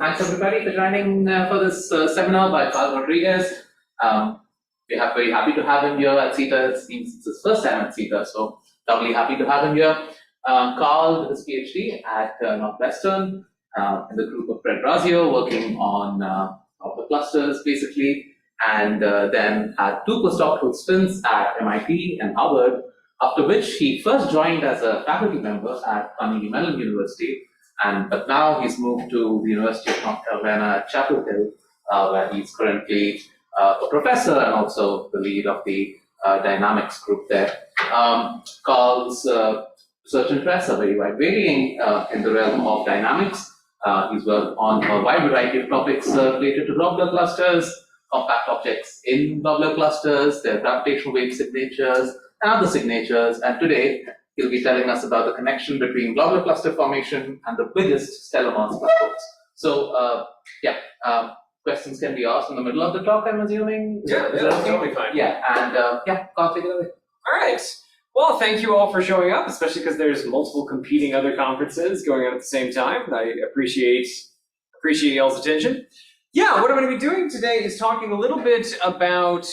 thanks everybody for joining for this seminar by Carl Rodrigues. We're very happy to have him here at CITA. It seems it's his first time at CITA, so doubly happy to have him here. Carl did his PhD at Northwestern in the group of Fred Razio, working on the clusters basically, and then had 2 postdoctoral stints at MIT and Harvard, after which he first joined as a faculty member at Carnegie Mellon University, but now he's moved to the University of North Carolina at Chapel Hill, where he's currently a professor and also the lead of the dynamics group there. Carl's research interests are very wide-ranging in the realm of dynamics. He's worked on a wide variety of topics related to globular clusters, compact objects in globular clusters, their gravitational wave signatures, and other signatures. And today, he'll be telling us about the connection between globular cluster formation and the biggest stellar mass black holes. So, questions can be asked in the middle of the talk, I'm assuming. That's totally fine. Yeah, and Carl, take it away. All right. Well, thank you all for showing up, especially because there's multiple competing other conferences going on at the same time. I appreciate y'all's attention. Yeah, what I'm going to be doing today is talking a little bit about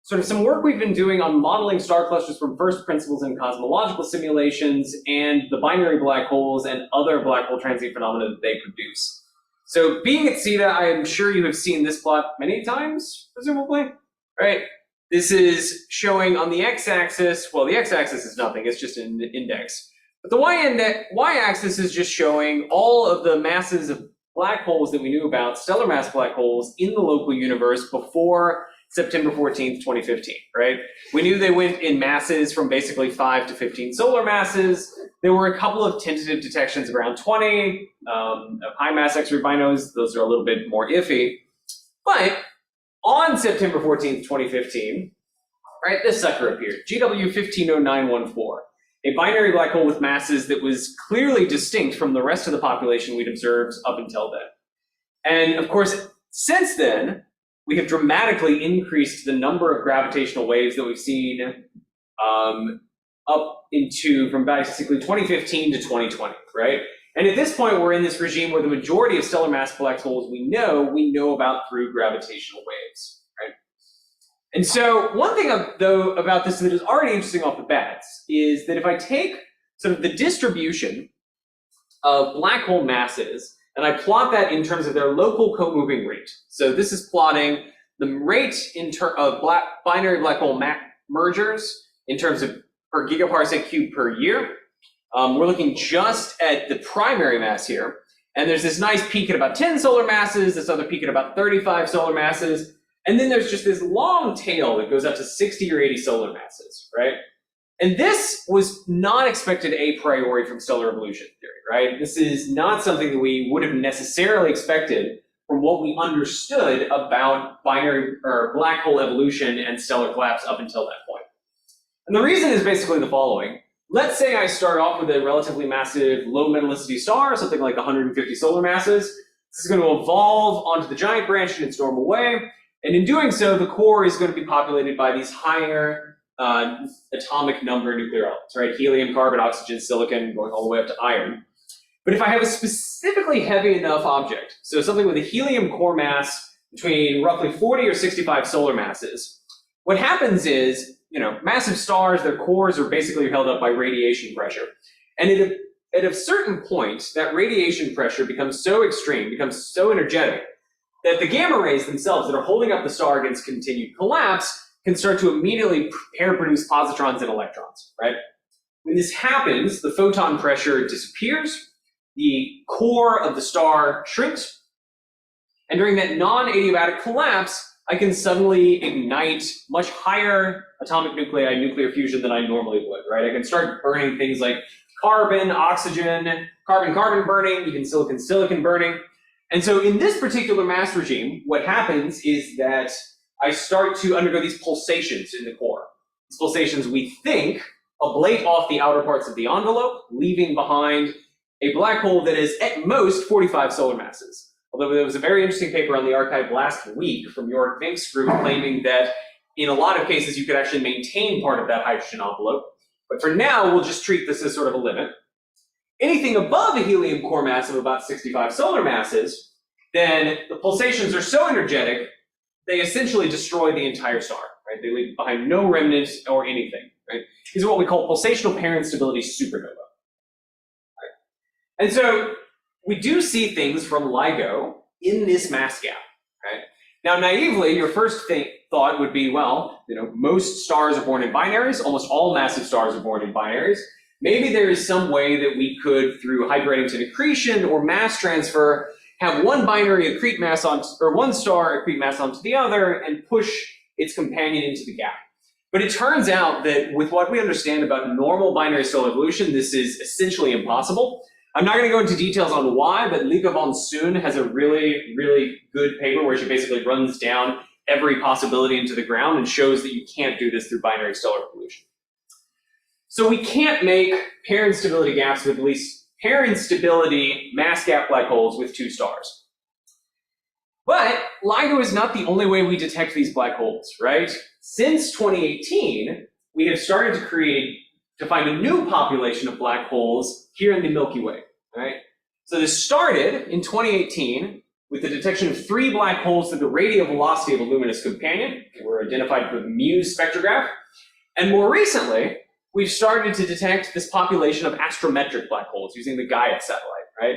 sort of some work we've been doing on modeling star clusters from first principles in cosmological simulations and the binary black holes and other black hole transient phenomena that they produce. So being at CITA, I am sure you have seen this plot many times, presumably, right? This is showing on the x-axis, well, the x-axis is nothing, it's just an index. But the y-axis is just showing all of the masses of black holes that we knew about, stellar mass black holes in the local universe before September 14th, 2015, right? We knew they went in masses from basically 5 to 15 solar masses. There were a couple of tentative detections around 20 of high mass X-ray binos. Those are a little bit more iffy. But on September 14th, 2015, right, this sucker appeared, GW 150914, a binary black hole with masses that was clearly distinct from the rest of the population we'd observed up until then. And of course, since then, we have dramatically increased the number of gravitational waves that we've seen up into from basically 2015 to 2020, right? And at this point, we're in this regime where the majority of stellar mass black holes we know about through gravitational waves, right? And so one thing, though, about this that is already interesting off the bat is that if I take sort of the distribution of black hole masses and I plot that in terms of their local co-moving rate. So this is plotting the rate of binary black hole mergers in terms of per gigaparsec cube per year. We're looking just at the primary mass here. And there's this nice peak at about 10 solar masses, this other peak at about 35 solar masses. And then there's just this long tail that goes up to 60 or 80 solar masses, right? And this was not expected a priori from stellar evolution theory, right? This is not something that we would have necessarily expected from what we understood about binary or black hole evolution and stellar collapse up until that point. And the reason is basically the following. Let's say I start off with a relatively massive low metallicity star, something like 150 solar masses. This is going to evolve onto the giant branch in its normal way. And in doing so, the core is going to be populated by these higher atomic number nuclear elements, right? Helium, carbon, oxygen, silicon, going all the way up to iron. But if I have a specifically heavy enough object, so something with a helium core mass between roughly 40 or 65 solar masses, what happens is, massive stars, their cores are basically held up by radiation pressure. And at a certain point, that radiation pressure becomes so extreme, becomes so energetic, that the gamma rays themselves that are holding up the star against continued collapse can start to immediately pair-produce positrons and electrons, right? When this happens, the photon pressure disappears, the core of the star shrinks, and during that non-adiabatic collapse, I can suddenly ignite much higher atomic nuclei, nuclear fusion than I normally would, right? I can start burning things like carbon, oxygen, carbon-carbon burning, even silicon-silicon burning. And so in this particular mass regime, what happens is that I start to undergo these pulsations in the core. These pulsations, we think, ablate off the outer parts of the envelope, leaving behind a black hole that is at most 45 solar masses. Although there was a very interesting paper on the arXiv last week from Jörg Vink's group claiming that in a lot of cases you could actually maintain part of that hydrogen envelope. But for now, we'll just treat this as sort of a limit. Anything above a helium core mass of about 65 solar masses, then the pulsations are so energetic, they essentially destroy the entire star, right? They leave behind no remnants or anything, right? These are what we call pulsational pair instability supernova. Right? And so we do see things from LIGO in this mass gap, right? Now, naively, your first thought would be, well, most stars are born in binaries. Almost all massive stars are born in binaries. Maybe there is some way that we could, through Hyper-Eddington accretion or mass transfer, have one binary accrete mass on, or one star accrete mass onto the other and push its companion into the gap. But it turns out that with what we understand about normal binary stellar evolution, this is essentially impossible. I'm not going to go into details on why, but Lika von Soon has a really, really good paper where she basically runs down every possibility into the ground and shows that you can't do this through binary stellar evolution. So we can't make pair instability gaps with at least pair instability mass gap black holes with 2 stars. But LIGO is not the only way we detect these black holes, right? Since 2018, we have started to find a new population of black holes here in the Milky Way, right? So this started in 2018 with the detection of 3 black holes through the radial velocity of a luminous companion. They were identified with Muse spectrograph. And more recently, we've started to detect this population of astrometric black holes using the Gaia satellite, right?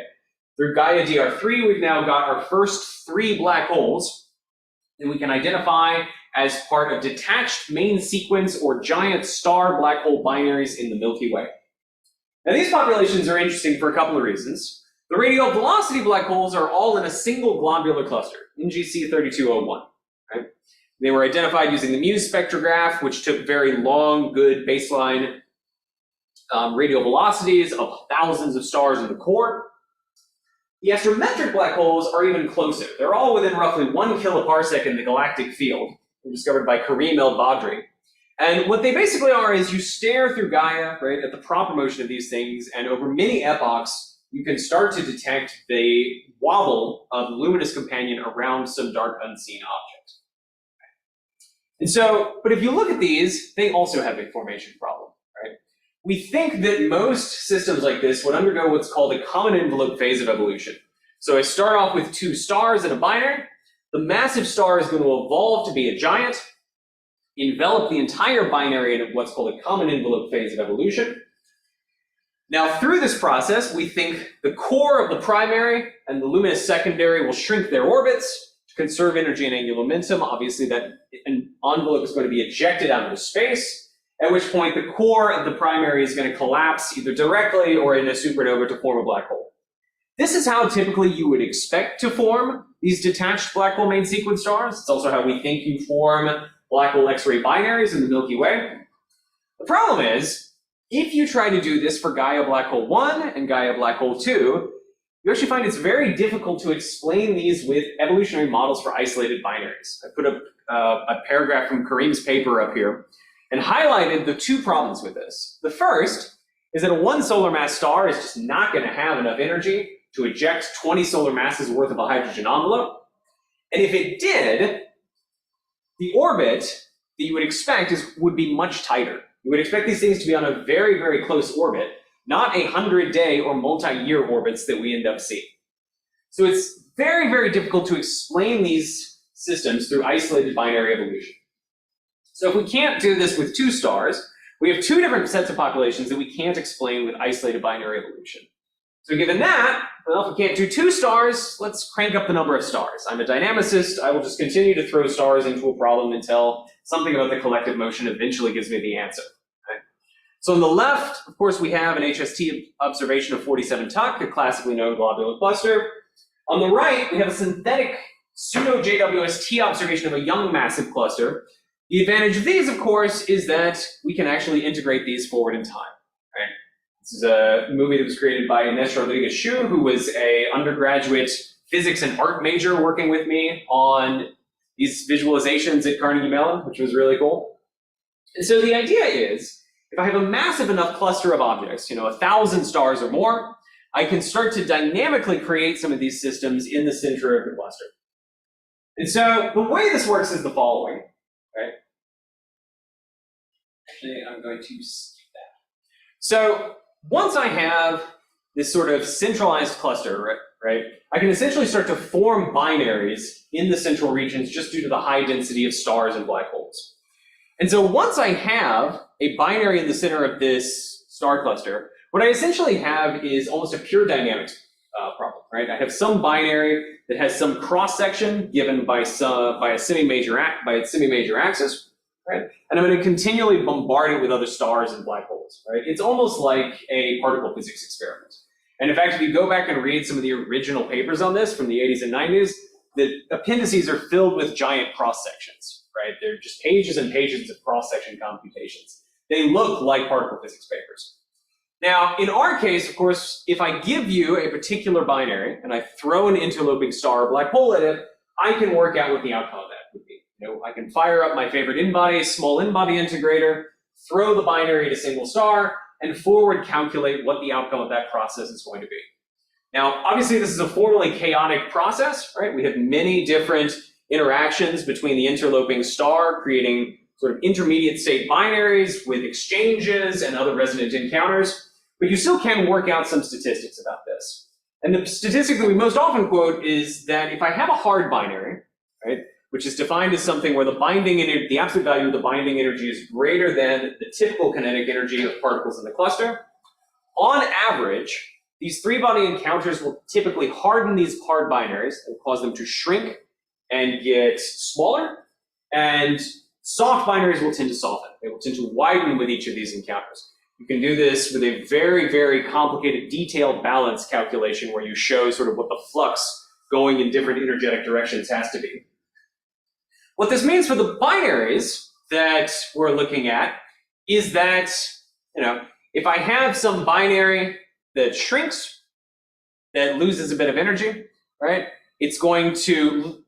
Through Gaia DR3, we've now got our first 3 black holes that we can identify as part of detached main sequence or giant star black hole binaries in the Milky Way. Now, these populations are interesting for a couple of reasons. The radial velocity black holes are all in a single globular cluster, NGC 3201. Right? They were identified using the Muse spectrograph, which took very long, good baseline radial velocities of thousands of stars in the core. The astrometric black holes are even closer. They're all within roughly 1 kiloparsec in the galactic field, discovered by Karim El-Badri. And what they basically are is you stare through Gaia, right, at the proper motion of these things, and over many epochs, you can start to detect the wobble of the luminous companion around some dark unseen object. And so, but if you look at these, they also have a formation problem, right? We think that most systems like this would undergo what's called a common envelope phase of evolution. So I start off with 2 stars in a binary. The massive star is going to evolve to be a giant, envelop the entire binary in what's called a common envelope phase of evolution. Now, through this process, we think the core of the primary and the luminous secondary will shrink their orbits to conserve energy and angular momentum. Obviously, that envelope is going to be ejected out into space, at which point the core of the primary is going to collapse either directly or in a supernova to form a black hole. This is how typically you would expect to form these detached black hole main sequence stars. It's also how we think you form black hole X-ray binaries in the Milky Way. The problem is, if you try to do this for Gaia Black Hole 1 and Gaia Black Hole 2, you actually find it's very difficult to explain these with evolutionary models for isolated binaries. I put a paragraph from Karim's paper up here and highlighted the 2 problems with this. The first is that a 1 solar mass star is just not going to have enough energy to eject 20 solar masses worth of a hydrogen envelope. And if it did, the orbit that you would expect would be much tighter. You would expect these things to be on a very, very close orbit, not 100-day or multi-year orbits that we end up seeing. So it's very, very difficult to explain these systems through isolated binary evolution. So if we can't do this with 2 stars, we have 2 different sets of populations that we can't explain with isolated binary evolution. So given that, well, if we can't do 2 stars, let's crank up the number of stars. I'm a dynamicist. I will just continue to throw stars into a problem until something about the collective motion eventually gives me the answer. Okay? So on the left, of course, we have an HST observation of 47 Tuc, a classically known globular cluster. On the right, we have a synthetic pseudo-JWST observation of a young massive cluster. The advantage of these, of course, is that we can actually integrate these forward in time. Right? This is a movie that was created by Rodrigues, who was an undergraduate physics and art major working with me on these visualizations at Carnegie Mellon, which was really cool. And so the idea is, if I have a massive enough cluster of objects, 1,000 stars or more, I can start to dynamically create some of these systems in the center of the cluster. And so the way this works is the following, right? Actually, I'm going to skip that. So once I have this sort of centralized cluster, right? I can essentially start to form binaries in the central regions just due to the high density of stars and black holes. And so once I have a binary in the center of this star cluster, what I essentially have is almost a pure dynamics problem, right? I have some binary that has some cross section given by a semi-major axis, right? And I'm going to continually bombard it with other stars and black holes, right? It's almost like a particle physics experiment. And in fact, if you go back and read some of the original papers on this from the 80s and 90s, the appendices are filled with giant cross sections, right? They're just pages and pages of cross section computations. They look like particle physics papers. Now, in our case, of course, if I give you a particular binary and I throw an interloping star or black hole at it, I can work out what the outcome of that would be. I can fire up my favorite in-body, small in-body integrator, throw the binary to single star, and forward calculate what the outcome of that process is going to be. Now, obviously, this is a formally chaotic process, right? We have many different interactions between the interloping star, creating sort of intermediate state binaries with exchanges and other resonant encounters. But you still can work out some statistics about this. And the statistic that we most often quote is that if I have a hard binary, right, which is defined as something where the absolute value of the binding energy is greater than the typical kinetic energy of particles in the cluster, on average, these three-body encounters will typically harden these hard binaries and cause them to shrink and get smaller, and soft binaries will tend to soften. They will tend to widen with each of these encounters. You can do this with a very, very complicated detailed balance calculation where you show sort of what the flux going in different energetic directions has to be. What this means for the binaries that we're looking at is that, if I have some binary that shrinks, that loses a bit of energy, right? It's going to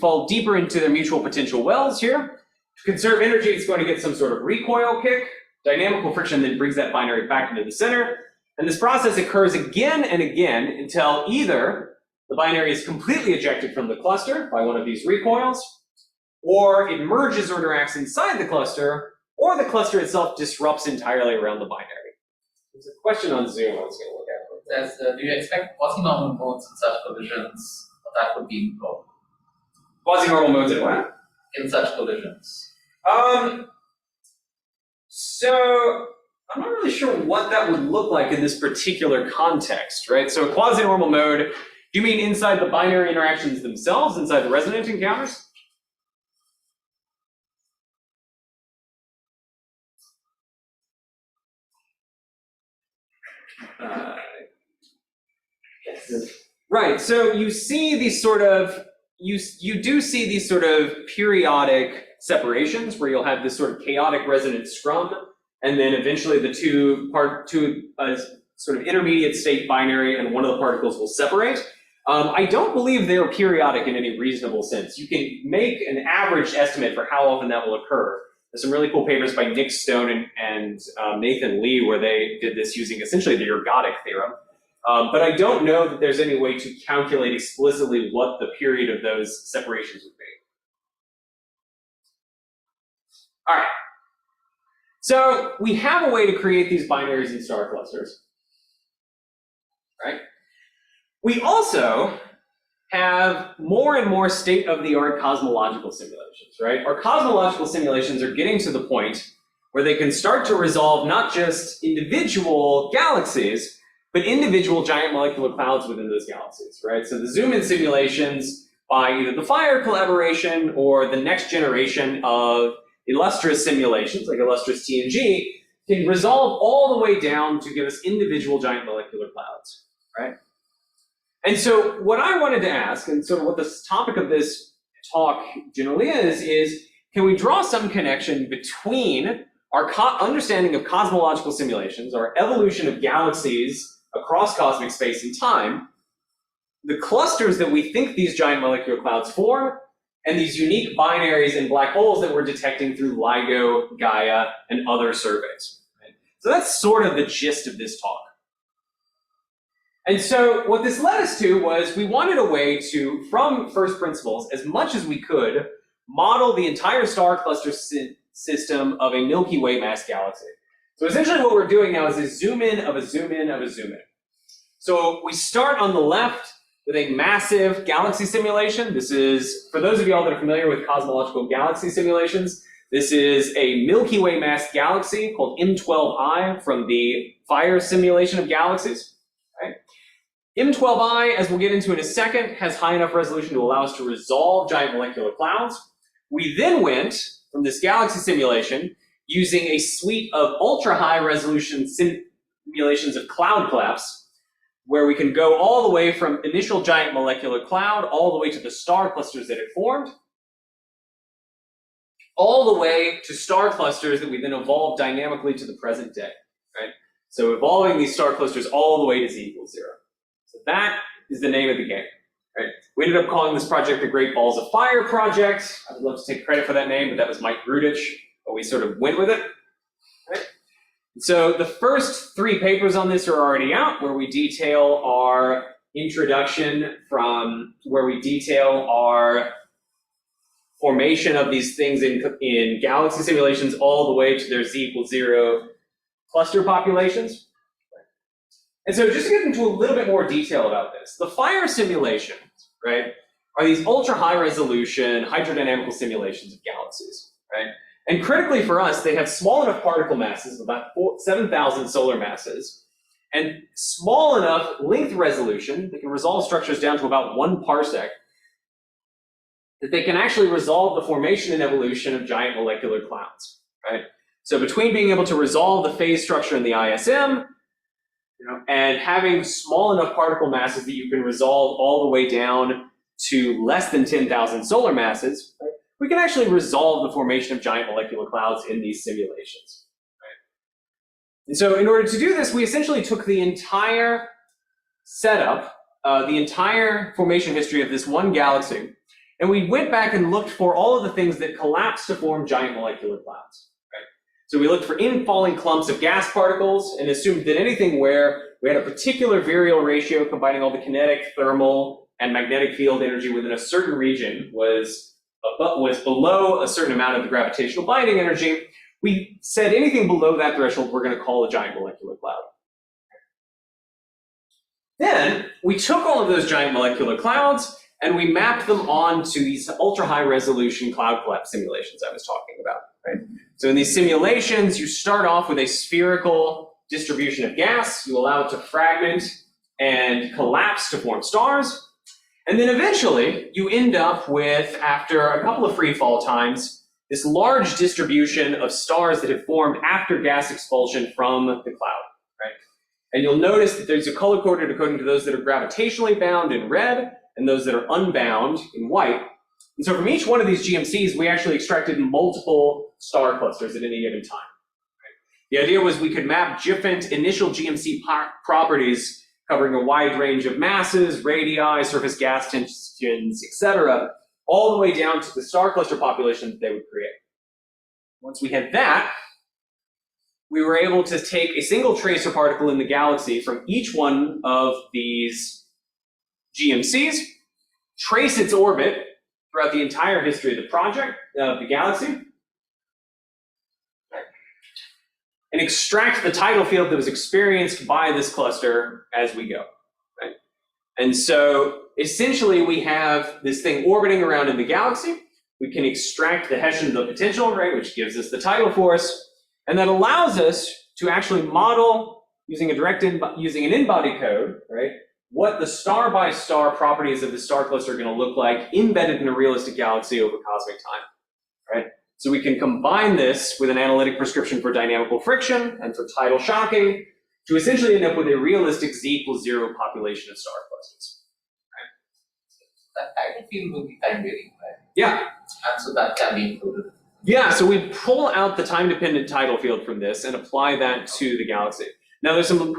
fall deeper into their mutual potential wells here. To conserve energy, it's going to get some sort of recoil kick. Dynamical friction then brings that binary back into the center. And this process occurs again and again until either the binary is completely ejected from the cluster by one of these recoils, or it merges or interacts inside the cluster, or the cluster itself disrupts entirely around the binary. There's a question on Zoom I was going to look at. Says, do you expect quasi-normal modes in such collisions? That would be involved. Quasi-normal modes in what? In such collisions. So I'm not really sure what that would look like in this particular context, right? So a quasi-normal mode, do you mean inside the binary interactions themselves, inside the resonant encounters? Yes. Right, so you see these sort of, you do see these sort of periodic separations where you'll have this sort of chaotic resonant scrum, and then eventually the two sort of intermediate state binary and one of the particles will separate. I don't believe they're periodic in any reasonable sense. You can make an average estimate for how often that will occur. There's some really cool papers by Nick Stone and Nathan Lee where they did this using essentially the ergodic theorem. But I don't know that there's any way to calculate explicitly what the period of those separations would be. All right. So we have a way to create these binaries in star clusters, right? We also have more and more state-of-the-art cosmological simulations, right? Our cosmological simulations are getting to the point where they can start to resolve not just individual galaxies, but individual giant molecular clouds within those galaxies, right? So the zoom-in simulations by either the FIRE collaboration or the next generation of illustrious simulations, like illustrious TNG, can resolve all the way down to give us individual giant molecular clouds, right? And so what I wanted to ask, and sort of what the topic of this talk generally is can we draw some connection between our understanding of cosmological simulations, our evolution of galaxies across cosmic space and time, the clusters that we think these giant molecular clouds form, and these unique binaries in black holes that we're detecting through LIGO, Gaia, and other surveys. Right? So that's sort of the gist of this talk. And so what this led us to was we wanted a way to, from first principles, as much as we could, model the entire star cluster system of a Milky Way mass galaxy. So essentially what we're doing now is a zoom in of a zoom in of a zoom in. So we start on the left with a massive galaxy simulation. This is, for those of y'all that are familiar with cosmological galaxy simulations, this is a Milky Way mass galaxy called M12I from the Fire simulation of galaxies. Right? M12I, as we'll get into in a second, has high enough resolution to allow us to resolve giant molecular clouds. We then went from this galaxy simulation using a suite of ultra-high resolution simulations of cloud collapse, where we can go all the way from initial giant molecular cloud all the way to the star clusters that it formed, all the way to star clusters that we then evolved dynamically to the present day, right? So evolving these star clusters all the way to z equals 0. So that is the name of the game, right? We ended up calling this project the Great Balls of Fire Project. I'd love to take credit for that name, but that was Mike Grudich, but we sort of went with it, right? So the first 3 papers on this are already out, where we detail our introduction from, where we detail our formation of these things in galaxy simulations all the way to their z equals 0 cluster populations. And so just to get into a little bit more detail about this, the fire simulations, right, are these ultra high resolution hydrodynamical simulations of galaxies, right? And critically for us, they have small enough particle masses, about 7,000 solar masses, and small enough length resolution that can resolve structures down to about 1 parsec, that they can actually resolve the formation and evolution of giant molecular clouds, right? So between being able to resolve the phase structure in the ISM, and having small enough particle masses that you can resolve all the way down to less than 10,000 solar masses, right, we can actually resolve the formation of giant molecular clouds in these simulations, right? And so in order to do this, we essentially took the entire setup, the entire formation history of this one galaxy, and we went back and looked for all of the things that collapse to form giant molecular clouds, right? So we looked for infalling clumps of gas particles and assumed that anything where we had a particular virial ratio combining all the kinetic, thermal, and magnetic field energy within a certain region was below a certain amount of the gravitational binding energy. We said anything below that threshold we're going to call a giant molecular cloud. Then we took all of those giant molecular clouds and we mapped them onto these ultra-high resolution cloud collapse simulations I was talking about, right? So in these simulations, you start off with a spherical distribution of gas, you allow it to fragment and collapse to form stars, and then eventually you end up with, after a couple of free fall times, this large distribution of stars that have formed after gas expulsion from the cloud, right? And you'll notice that there's a color coded according to those that are gravitationally bound in red, and those that are unbound in white. And so from each one of these GMCs, we actually extracted multiple star clusters at any given time. Right? The idea was we could map different initial GMC properties covering a wide range of masses, radii, surface gas tensions, etc., all the way down to the star cluster population that they would create. Once we had that, we were able to take a single tracer particle in the galaxy from each one of these GMCs, trace its orbit throughout the entire history of the project, of the galaxy, and extract the tidal field that was experienced by this cluster as we go, right? And so essentially we have this thing orbiting around in the galaxy. We can extract the Hessian of the potential, right, which gives us the tidal force, and that allows us to actually model using an in-body code, right, what the star-by-star properties of the star cluster are going to look like embedded in a realistic galaxy over cosmic time, right? So we can combine this with an analytic prescription for dynamical friction and for tidal shocking to essentially end up with a realistic z equals 0 population of star clusters, right? That tidal field will be time varying, right? Yeah. And so that can be included. Yeah, so we pull out the time-dependent tidal field from this and apply that to the galaxy. Now there's some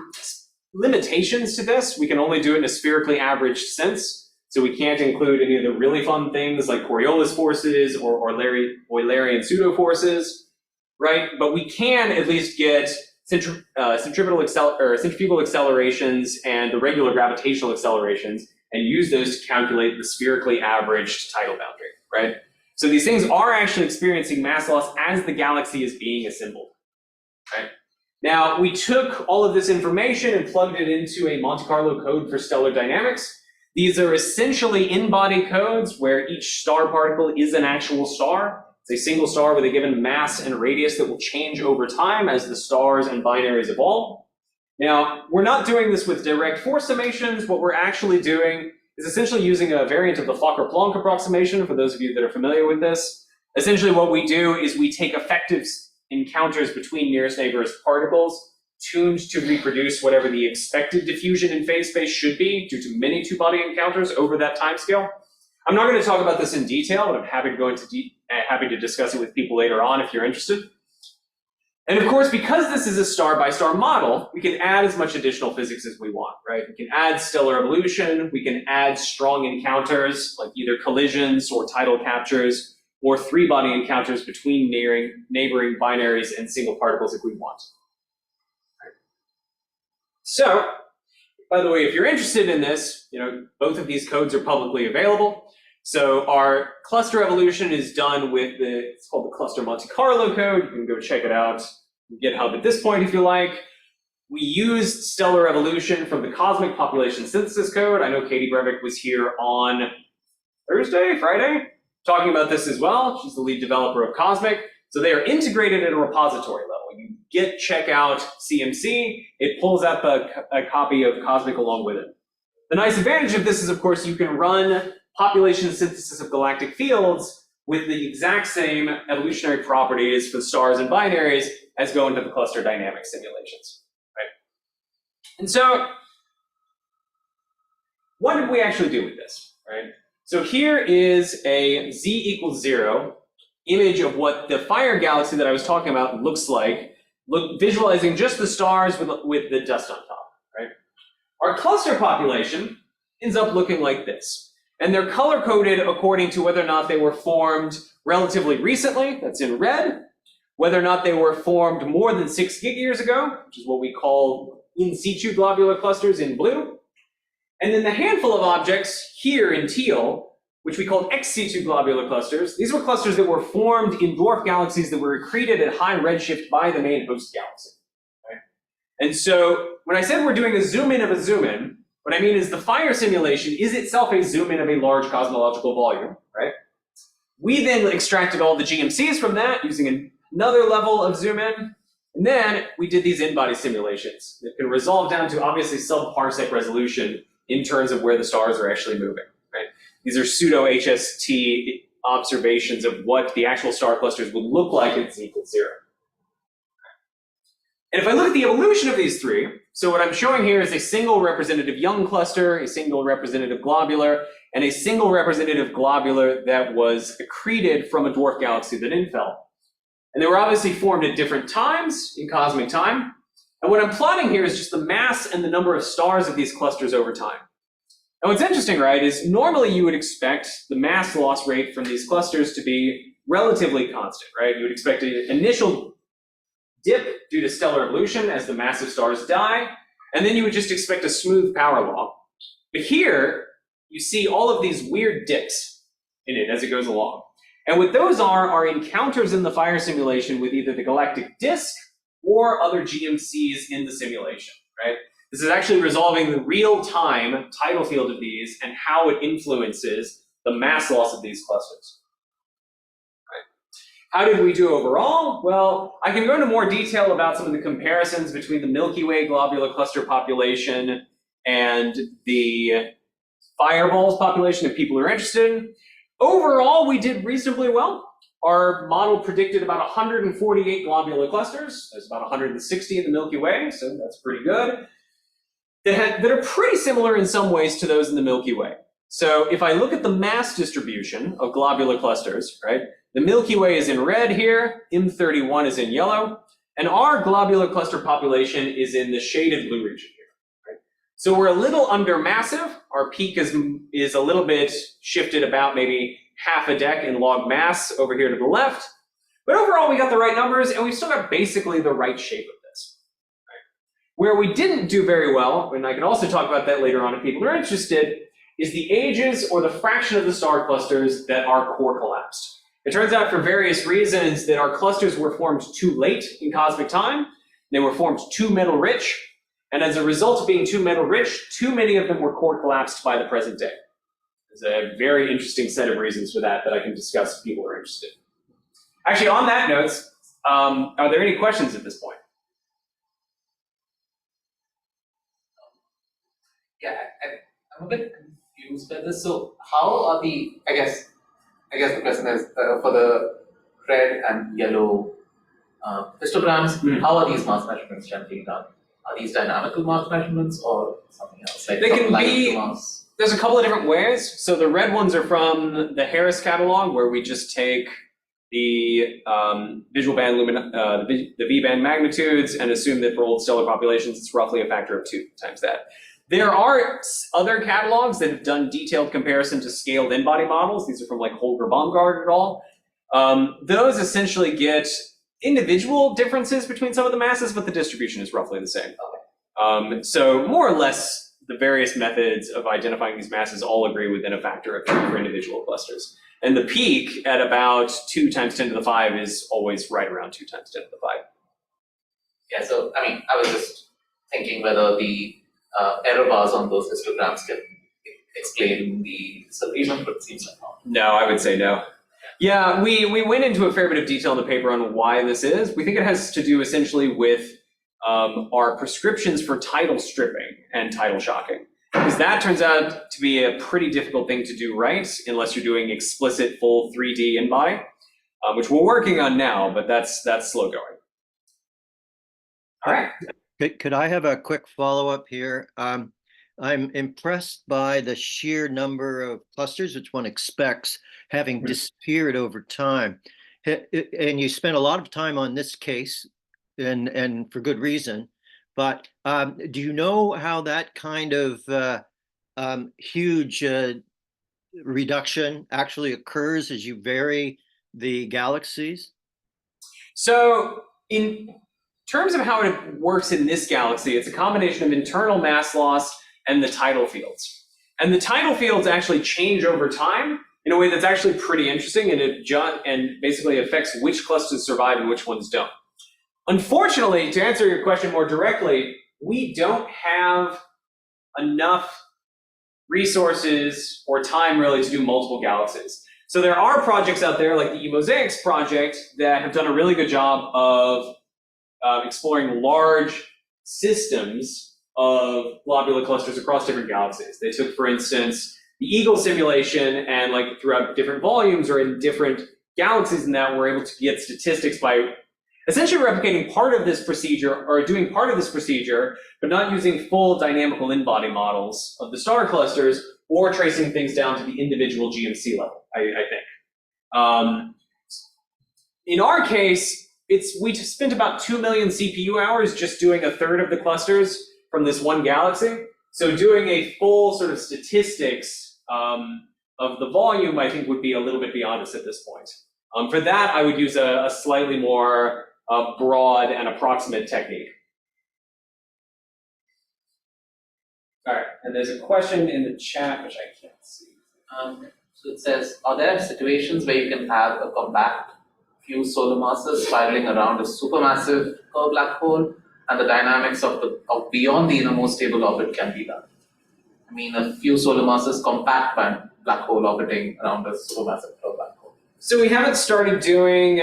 limitations to this. We can only do it in a spherically averaged sense, so we can't include any of the really fun things like Coriolis forces or Eulerian pseudo forces, right? But we can at least get centrifugal accelerations and the regular gravitational accelerations and use those to calculate the spherically averaged tidal boundary, right? So these things are actually experiencing mass loss as the galaxy is being assembled, right? Now, we took all of this information and plugged it into a Monte Carlo code for stellar dynamics. These are essentially in-body codes where each star particle is an actual star. It's a single star with a given mass and radius that will change over time as the stars and binaries evolve. Now, we're not doing this with direct force summations. What we're actually doing is essentially using a variant of the Fokker-Planck approximation, for those of you that are familiar with this. Essentially what we do is we take effective encounters between nearest neighbors particles, tuned to reproduce whatever the expected diffusion in phase space should be due to many two-body encounters over that timescale. I'm not going to talk about this in detail, but I'm happy to go into happy to discuss it with people later on if you're interested. And of course, because this is a star-by-star model, we can add as much additional physics as we want, right? We can add stellar evolution, we can add strong encounters, like either collisions or tidal captures, or three-body encounters between neighboring binaries and single particles if we want. So, by the way, if you're interested in this, both of these codes are publicly available. So our cluster evolution is done with it's called the Cluster Monte Carlo code. You can go check it out on GitHub at this point if you like. We used stellar evolution from the Cosmic Population Synthesis code. I know Katie Brevik was here on Friday, talking about this as well. She's the lead developer of Cosmic. So they are integrated at a repository level. You check out CMC, it pulls out a copy of Cosmic along with it. The nice advantage of this is, of course, you can run population synthesis of galactic fields with the exact same evolutionary properties for the stars and binaries as go into the cluster dynamic simulations, right? And so, what did we actually do with this, right? So here is a z=0 image of what the fire galaxy that I was talking about looks like, visualizing just the stars with the dust on top, right? Our cluster population ends up looking like this. And they're color-coded according to whether or not they were formed relatively recently, that's in red, whether or not they were formed more than 6 gig years ago, which is what we call in situ globular clusters in blue. And then the handful of objects here in teal, which we called ex situ globular clusters, these were clusters that were formed in dwarf galaxies that were accreted at high redshift by the main host galaxy. Right? And so when I said we're doing a zoom in of a zoom in, what I mean is the fire simulation is itself a zoom in of a large cosmological volume, right? We then extracted all the GMCs from that using another level of zoom in, and then we did these in-body simulations that can resolve down to obviously sub-parsec resolution in terms of where the stars are actually moving, right? These are pseudo-HST observations of what the actual star clusters would look like at z=0. And if I look at the evolution of these three, so what I'm showing here is a single representative young cluster, a single representative globular, and a single representative globular that was accreted from a dwarf galaxy that infell. And they were obviously formed at different times in cosmic time. And what I'm plotting here is just the mass and the number of stars of these clusters over time. Now what's interesting, right, is normally you would expect the mass loss rate from these clusters to be relatively constant, right? You would expect an initial dip due to stellar evolution as the massive stars die, and then you would just expect a smooth power law. But here, you see all of these weird dips in it as it goes along. And what those are encounters in the fire simulation with either the galactic disk or other GMCs in the simulation, right? This is actually resolving the real-time tidal field of these and how it influences the mass loss of these clusters. How did we do overall? Well, I can go into more detail about some of the comparisons between the Milky Way globular cluster population and the fireballs population if people are interested. Overall, we did reasonably well. Our model predicted about 148 globular clusters. There's about 160 in the Milky Way, so that's pretty good. That are pretty similar in some ways to those in the Milky Way. So if I look at the mass distribution of globular clusters, right? The Milky Way is in red here, M31 is in yellow, and our globular cluster population is in the shaded blue region here. Right? So we're a little under massive. Our peak is a little bit shifted about maybe half a dec in log mass over here to the left. But overall, we got the right numbers, and we've still got basically the right shape of this. Right? Where we didn't do very well, and I can also talk about that later on if people are interested, is the ages or the fraction of the star clusters that are core collapsed. It turns out for various reasons that our clusters were formed too late in cosmic time, They were formed too metal rich, and as a result of being too metal rich, too many of them were core collapsed by the present day. There's a very interesting set of reasons for that I can discuss if people are interested. Actually, on that note, are there any questions at this point? Yeah, I'm a bit confused by this. So how are I guess the question is for the red and yellow histograms, how are these mass measurements generally done? Are these dynamical mass measurements or something else? Like They can light be. to mass? There's a couple of different ways. So the red ones are from the Harris catalog, where we just take the visual band the V-band magnitudes and assume that for old stellar populations, it's roughly a factor of 2 times that. There are other catalogs that have done detailed comparison to scaled in-body models. These are from like Holger Baumgart et al. Those essentially get individual differences between some of the masses, but the distribution is roughly the same. So more or less, the various methods of identifying these masses all agree within a factor of 2 for individual clusters. And the peak at about 2 times 10 to the 5 is always right around 2 times 10 to the 5. Yeah, so I mean, I was just thinking whether the error bars on those histograms can explain the disagreement, but it seems like not. No, I would say no. Yeah, we went into a fair bit of detail in the paper on why this is. We think it has to do essentially with our prescriptions for tidal stripping and tidal shocking. Because that turns out to be a pretty difficult thing to do right, unless you're doing explicit full 3D in-body, which we're working on now, but that's slow going. All right. Could I have a quick follow-up here? I'm impressed by the sheer number of clusters which one expects having disappeared over time. And you spent a lot of time on this case, and for good reason. But do you know how that kind of huge reduction actually occurs as you vary the galaxies? So in terms of how it works in this galaxy, it's a combination of internal mass loss and the tidal fields. And the tidal fields actually change over time in a way that's actually pretty interesting, and it basically affects which clusters survive and which ones don't. Unfortunately, to answer your question more directly, we don't have enough resources or time really to do multiple galaxies. So there are projects out there like the eMosaics project that have done a really good job of exploring large systems of globular clusters across different galaxies. They took, for instance, the Eagle simulation and like throughout different volumes or in different galaxies, and that we're able to get statistics by essentially replicating part of this procedure or doing part of this procedure, but not using full dynamical in-body models of the star clusters or tracing things down to the individual GMC level, I think. In our case, we spent about 2 million CPU hours just doing a third of the clusters from this one galaxy. So doing a full sort of statistics of the volume, I think, would be a little bit beyond us at this point. For that, I would use a slightly more broad and approximate technique. All right, and there's a question in the chat, which I can't see. So it says, are there situations where you can have a compact few solar masses spiraling around a supermassive black hole, and the dynamics of beyond the innermost stable orbit can be done? I mean, a few solar masses compact black hole orbiting around a supermassive black hole. So we haven't started doing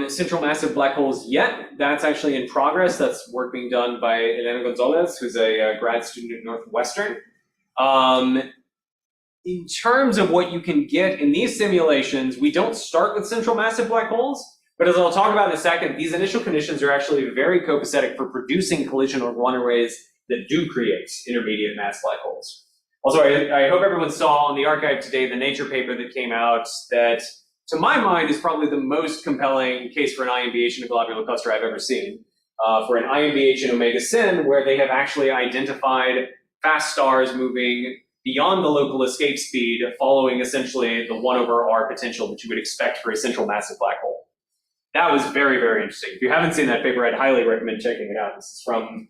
central massive black holes yet. That's actually in progress. That's work being done by Elena Gonzalez, who's a grad student at Northwestern. In terms of what you can get in these simulations, we don't start with central massive black holes, but as I'll talk about in a second, these initial conditions are actually very copacetic for producing collision runaways that do create intermediate mass black holes. Also, I hope everyone saw on the archive today the Nature paper that came out that, to my mind, is probably the most compelling case for an IMBH in a globular cluster I've ever seen. For an IMBH in Omega Cyn, where they have actually identified fast stars moving beyond the local escape speed, following essentially the 1/r potential that you would expect for a central massive black hole. That was very, very interesting. If you haven't seen that paper, I'd highly recommend checking it out. This is from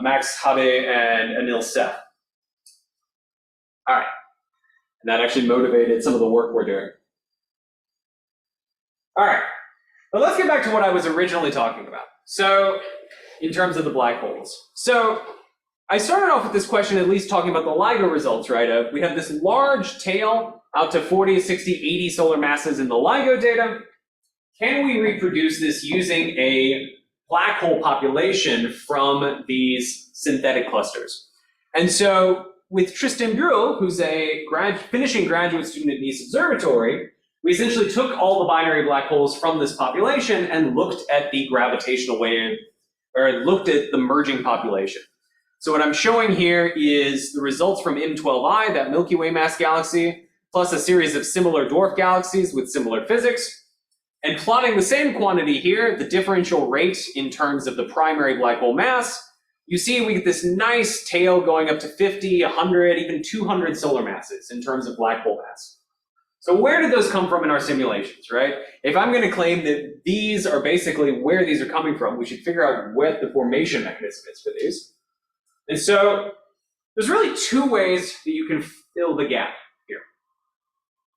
Max Habe and Anil Seth. All right. And that actually motivated some of the work we're doing. All right. But let's get back to what I was originally talking about. So in terms of the black holes. So I started off with this question at least talking about the LIGO results, right? We have this large tail out to 40, 60, 80 solar masses in the LIGO data. Can we reproduce this using a black hole population from these synthetic clusters? And so with Tristan Breuil, who's a finishing graduate student at Nice Observatory, we essentially took all the binary black holes from this population and looked at the gravitational wave, or looked at the merging population. So what I'm showing here is the results from M12I, that Milky Way mass galaxy, plus a series of similar dwarf galaxies with similar physics. And plotting the same quantity here, the differential rate in terms of the primary black hole mass, you see we get this nice tail going up to 50, 100, even 200 solar masses in terms of black hole mass. So where did those come from in our simulations, right? If I'm going to claim that these are basically where these are coming from, we should figure out what the formation mechanism is for these. And so there's really two ways that you can fill the gap here,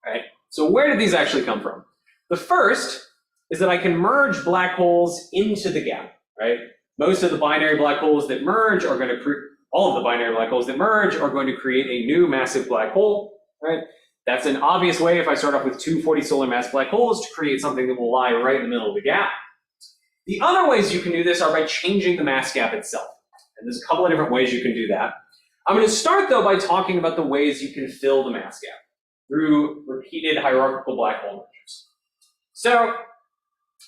right? So where did these actually come from? The first is that I can merge black holes into the gap, right? Most of the binary black holes that merge are going to all of the binary black holes that merge are going to create a new massive black hole, right? That's an obvious way if I start off with two 40 solar mass black holes to create something that will lie right in the middle of the gap. The other ways you can do this are by changing the mass gap itself. And there's a couple of different ways you can do that. I'm going to start though by talking about the ways you can fill the mass gap through repeated hierarchical black hole mergers. So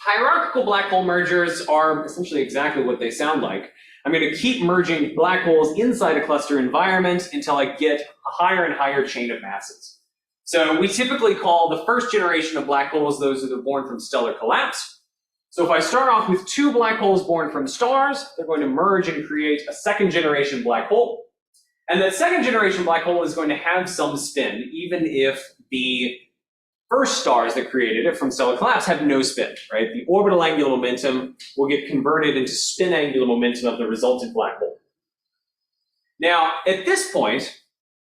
hierarchical black hole mergers are essentially exactly what they sound like. I'm going to keep merging black holes inside a cluster environment until I get a higher and higher chain of masses. So we typically call the first generation of black holes those that are born from stellar collapse. So if I start off with two black holes born from stars, they're going to merge and create a second generation black hole. And that second generation black hole is going to have some spin, even if the first stars that created it from stellar collapse have no spin, right? The orbital angular momentum will get converted into spin angular momentum of the resultant black hole. Now, at this point,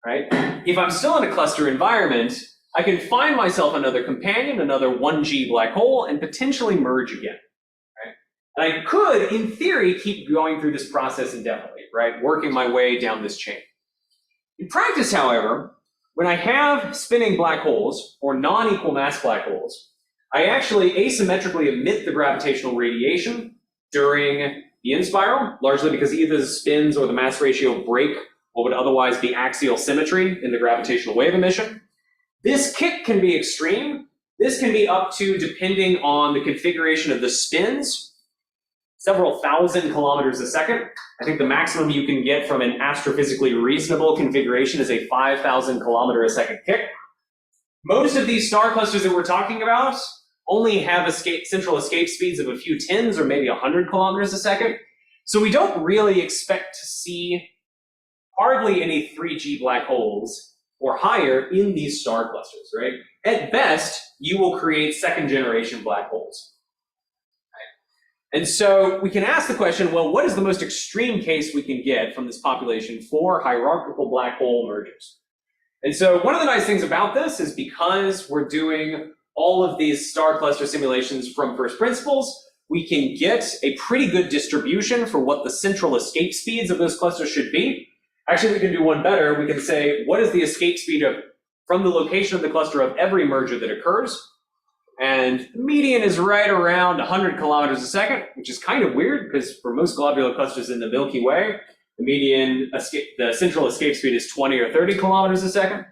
right, if I'm still in a cluster environment, I can find myself another companion, another 1G black hole, and potentially merge again, right? And I could, in theory, keep going through this process indefinitely, right, working my way down this chain. In practice, however, when I have spinning black holes, or non-equal mass black holes, I actually asymmetrically emit the gravitational radiation during the in-spiral, largely because either the spins or the mass ratio break what would otherwise be axial symmetry in the gravitational wave emission. This kick can be extreme. This can be up to, depending on the configuration of the spins, several thousand kilometers a second. I think the maximum you can get from an astrophysically reasonable configuration is a 5,000 kilometer a second kick. Most of these star clusters that we're talking about only have central escape speeds of a few tens or maybe 100 kilometers a second. So we don't really expect to see hardly any 3G black holes or higher in these star clusters, right? At best, you will create second generation black holes. And so we can ask the question, well, what is the most extreme case we can get from this population for hierarchical black hole mergers? And so one of the nice things about this is because we're doing all of these star cluster simulations from first principles, we can get a pretty good distribution for what the central escape speeds of those clusters should be. Actually, we can do one better. We can say, what is the escape speed from the location of the cluster of every merger that occurs? And the median is right around 100 kilometers a second, which is kind of weird because for most globular clusters in the Milky Way, the central escape speed is 20 or 30 kilometers a second.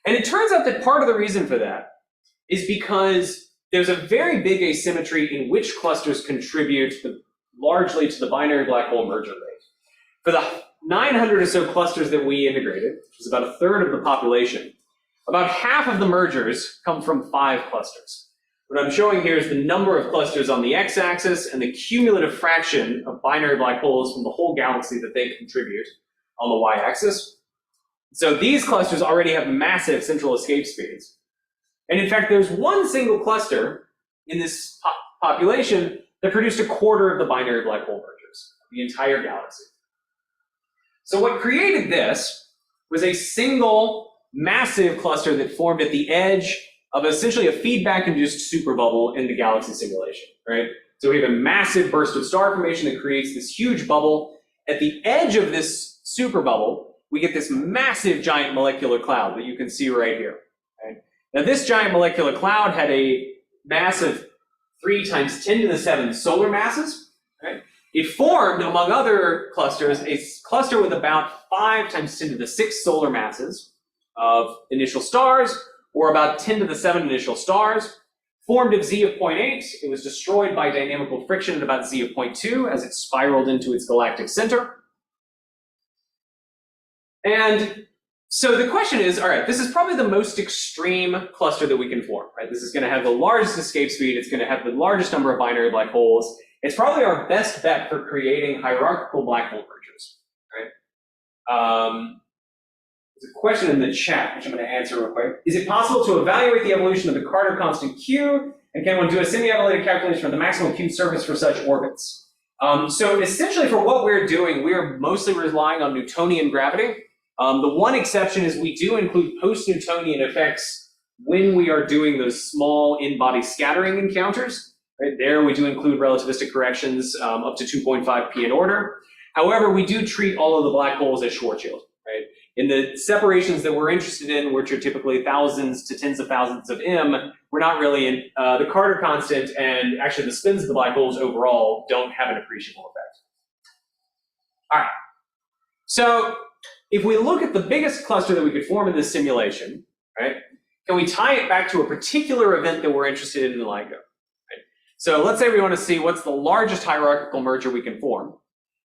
And it turns out that part of the reason for that is because there's a very big asymmetry in which clusters contribute largely to the binary black hole merger rate. For the 900 or so clusters that we integrated, which is about a third of the population, about half of the mergers come from 5 clusters. What I'm showing here is the number of clusters on the x-axis and the cumulative fraction of binary black holes from the whole galaxy that they contribute on the y-axis. So these clusters already have massive central escape speeds. And in fact, there's one single cluster in this population that produced a quarter of the binary black hole mergers, the entire galaxy. So what created this was a single massive cluster that formed at the edge of essentially a feedback-induced superbubble in the galaxy simulation, right? So we have a massive burst of star formation that creates this huge bubble. At the edge of this super bubble, we get this massive giant molecular cloud that you can see right here. Okay? Now this giant molecular cloud had a mass of 3 × 10⁷ solar masses. Right? It formed, among other clusters, a cluster with about 5 × 10⁶ solar masses of initial stars, or about 10⁷ initial stars. Formed of Z of 0.8, it was destroyed by dynamical friction at about Z of 0.2 as it spiraled into its galactic center. And so the question is, all right, this is probably the most extreme cluster that we can form, right? This is going to have the largest escape speed. It's going to have the largest number of binary black holes. It's probably our best bet for creating hierarchical black hole mergers, right? There's a question in the chat, which I'm going to answer real quick. Is it possible to evaluate the evolution of the Carter constant Q? And can one do a semi-evaluated calculation for the maximum Q surface for such orbits? So essentially for what we're doing, we're mostly relying on Newtonian gravity. The one exception is we do include post-Newtonian effects when we are doing those small in-body scattering encounters. Right there, we do include relativistic corrections up to 2.5 p in order. However, we do treat all of the black holes as Schwarzschild. Right? In the separations that we're interested in, which are typically thousands to tens of thousands of m, we're not really in the Carter constant, and actually the spins of the black holes overall don't have an appreciable effect. All right. So if we look at the biggest cluster that we could form in this simulation, right, can we tie it back to a particular event that we're interested in LIGO? Right? So let's say we want to see what's the largest hierarchical merger we can form.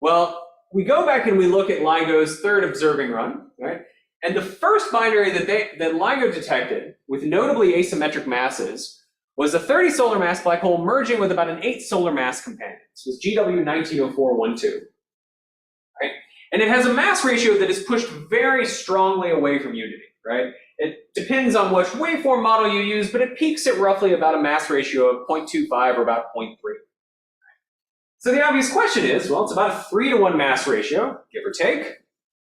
Well, we go back and we look at LIGO's third observing run, right? And the first binary that LIGO detected with notably asymmetric masses was a 30 solar mass black hole merging with about an 8 solar mass companion. This was GW190412. Right? And it has a mass ratio that is pushed very strongly away from unity, right? It depends on which waveform model you use, but it peaks at roughly about a mass ratio of 0.25 or about 0.3. So the obvious question is, well, it's about a 3-to-1 mass ratio, give or take.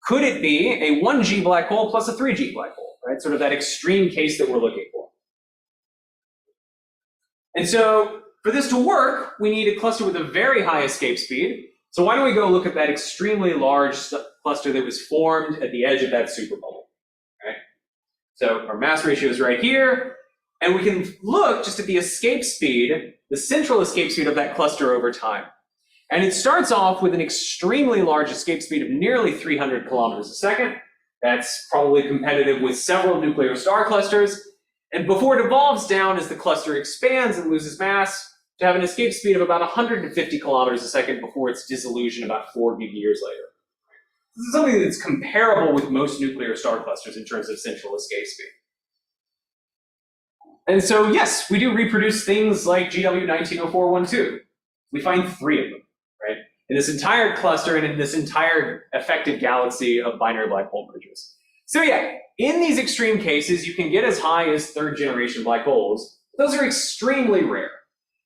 Could it be a 1G black hole plus a 3G black hole, right? Sort of that extreme case that we're looking for. And so for this to work, we need a cluster with a very high escape speed. So why don't we go look at that extremely large cluster that was formed at the edge of that superbubble, right? So our mass ratio is right here, and we can look just at the escape speed, the central escape speed of that cluster over time. And it starts off with an extremely large escape speed of nearly 300 kilometers a second. That's probably competitive with several nuclear star clusters. And before it evolves down as the cluster expands and loses mass, to have an escape speed of about 150 kilometers a second before its dissolution about 4 gig years later. This is something that's comparable with most nuclear star clusters in terms of central escape speed. And so, yes, we do reproduce things like GW190412. We find 3 of them, right? In this entire cluster and in this entire effective galaxy of binary black hole mergers. So yeah, in these extreme cases, you can get as high as 3rd generation black holes. Those are extremely rare.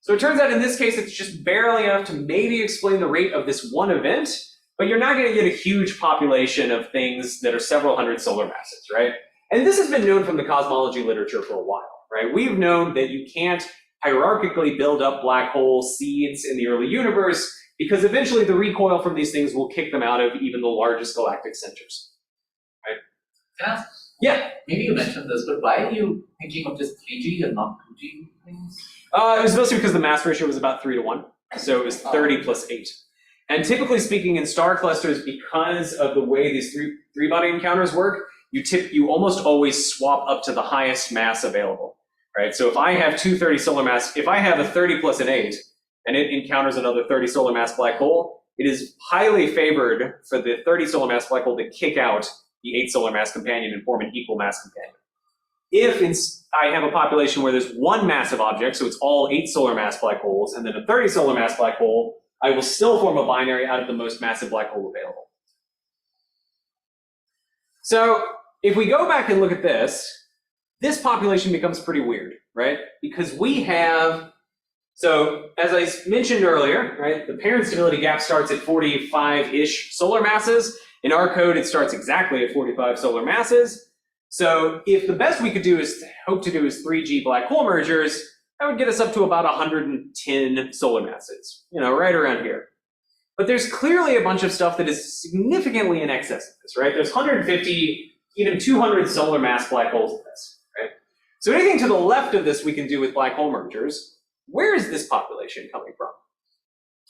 So it turns out in this case, it's just barely enough to maybe explain the rate of this one event, but you're not going to get a huge population of things that are several hundred solar masses, right? And this has been known from the cosmology literature for a while, right? We've known that you can't hierarchically build up black hole seeds in the early universe because eventually the recoil from these things will kick them out of even the largest galactic centers, right? Can I ask? Yeah. Maybe you mentioned this, but why are you thinking of just 3G and not 2G things? It was mostly because the mass ratio was about 3-to-1, so it was 30 plus 8. And typically speaking, in star clusters, because of the way these three-body encounters work, you almost always swap up to the highest mass available, right? So if I have 230 solar mass, if I have a 30 plus an 8, and it encounters another 30 solar mass black hole, it is highly favored for the 30 solar mass black hole to kick out the 8 solar mass companion and form an equal mass companion. If I have a population where there's one massive object, so it's all 8 solar mass black holes, and then a 30 solar mass black hole, I will still form a binary out of the most massive black hole available. So if we go back and look at this population becomes pretty weird, right? Because we have, so as I mentioned earlier, right, the parent stability gap starts at 45-ish solar masses. In our code, it starts exactly at 45 solar masses. So if the best we could do is hope to do is 3G black hole mergers, that would get us up to about 110 solar masses, right around here. But there's clearly a bunch of stuff that is significantly in excess of this, right? There's 150, even 200 solar mass black holes in this, right? So anything to the left of this we can do with black hole mergers. Where is this population coming from?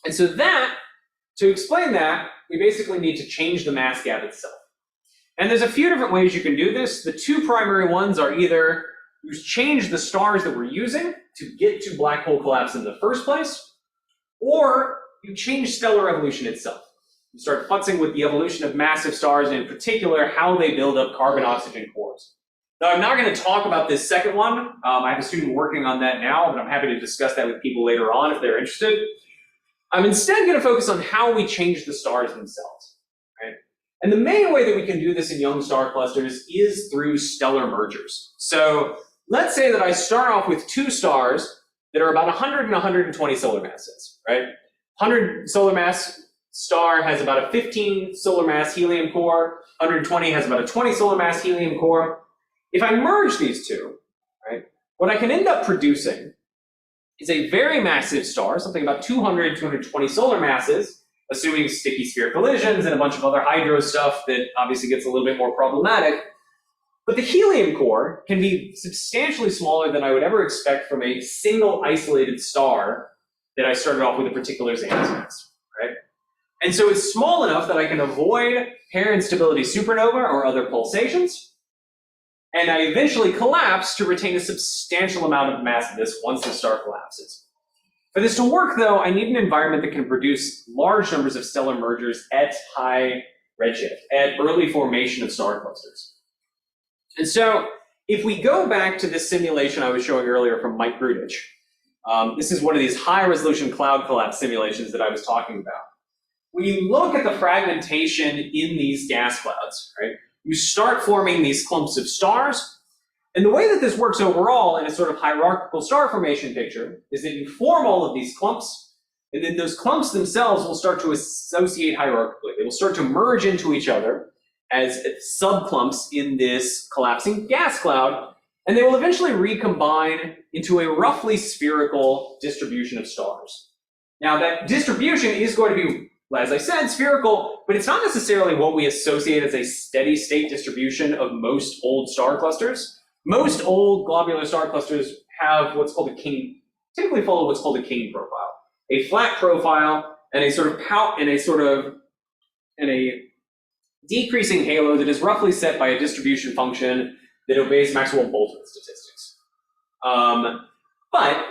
And so to explain that, we basically need to change the mass gap itself. And there's a few different ways you can do this. The two primary ones are either you change the stars that we're using to get to black hole collapse in the first place, or you change stellar evolution itself. You start futzing with the evolution of massive stars, and in particular, how they build up carbon-oxygen cores. Now, I'm not going to talk about this second one. I have a student working on that now, but I'm happy to discuss that with people later on if they're interested. I'm instead going to focus on how we change the stars themselves, right? And the main way that we can do this in young star clusters is through stellar mergers. So let's say that I start off with two stars that are about 100 and 120 solar masses, right? 100 solar mass star has about a 15 solar mass helium core, 120 has about a 20 solar mass helium core. If I merge these two, right, what I can end up producing is a very massive star, something about 200, 220 solar masses, assuming sticky sphere collisions and a bunch of other hydro stuff that obviously gets a little bit more problematic. But the helium core can be substantially smaller than I would ever expect from a single isolated star that I started off with a particular Xanthes mass, right? And so it's small enough that I can avoid pair instability supernova or other pulsations, and I eventually collapse to retain a substantial amount of mass of this once the star collapses. For this to work, though, I need an environment that can produce large numbers of stellar mergers at high redshift, at early formation of star clusters. And so if we go back to this simulation I was showing earlier from Mike Grudich, this is one of these high-resolution cloud collapse simulations that I was talking about. When you look at the fragmentation in these gas clouds, right, you start forming these clumps of stars. And the way that this works overall in a sort of hierarchical star formation picture is that you form all of these clumps, and then those clumps themselves will start to associate hierarchically. They will start to merge into each other as subclumps in this collapsing gas cloud, and they will eventually recombine into a roughly spherical distribution of stars. Now, that distribution is going to be, as I said, spherical, but it's not necessarily what we associate as a steady state distribution of most old star clusters. Most old globular star clusters have what's called a king, typically follow what's called a king profile, a flat profile and a decreasing halo that is roughly set by a distribution function that obeys Maxwell-Boltzmann statistics. But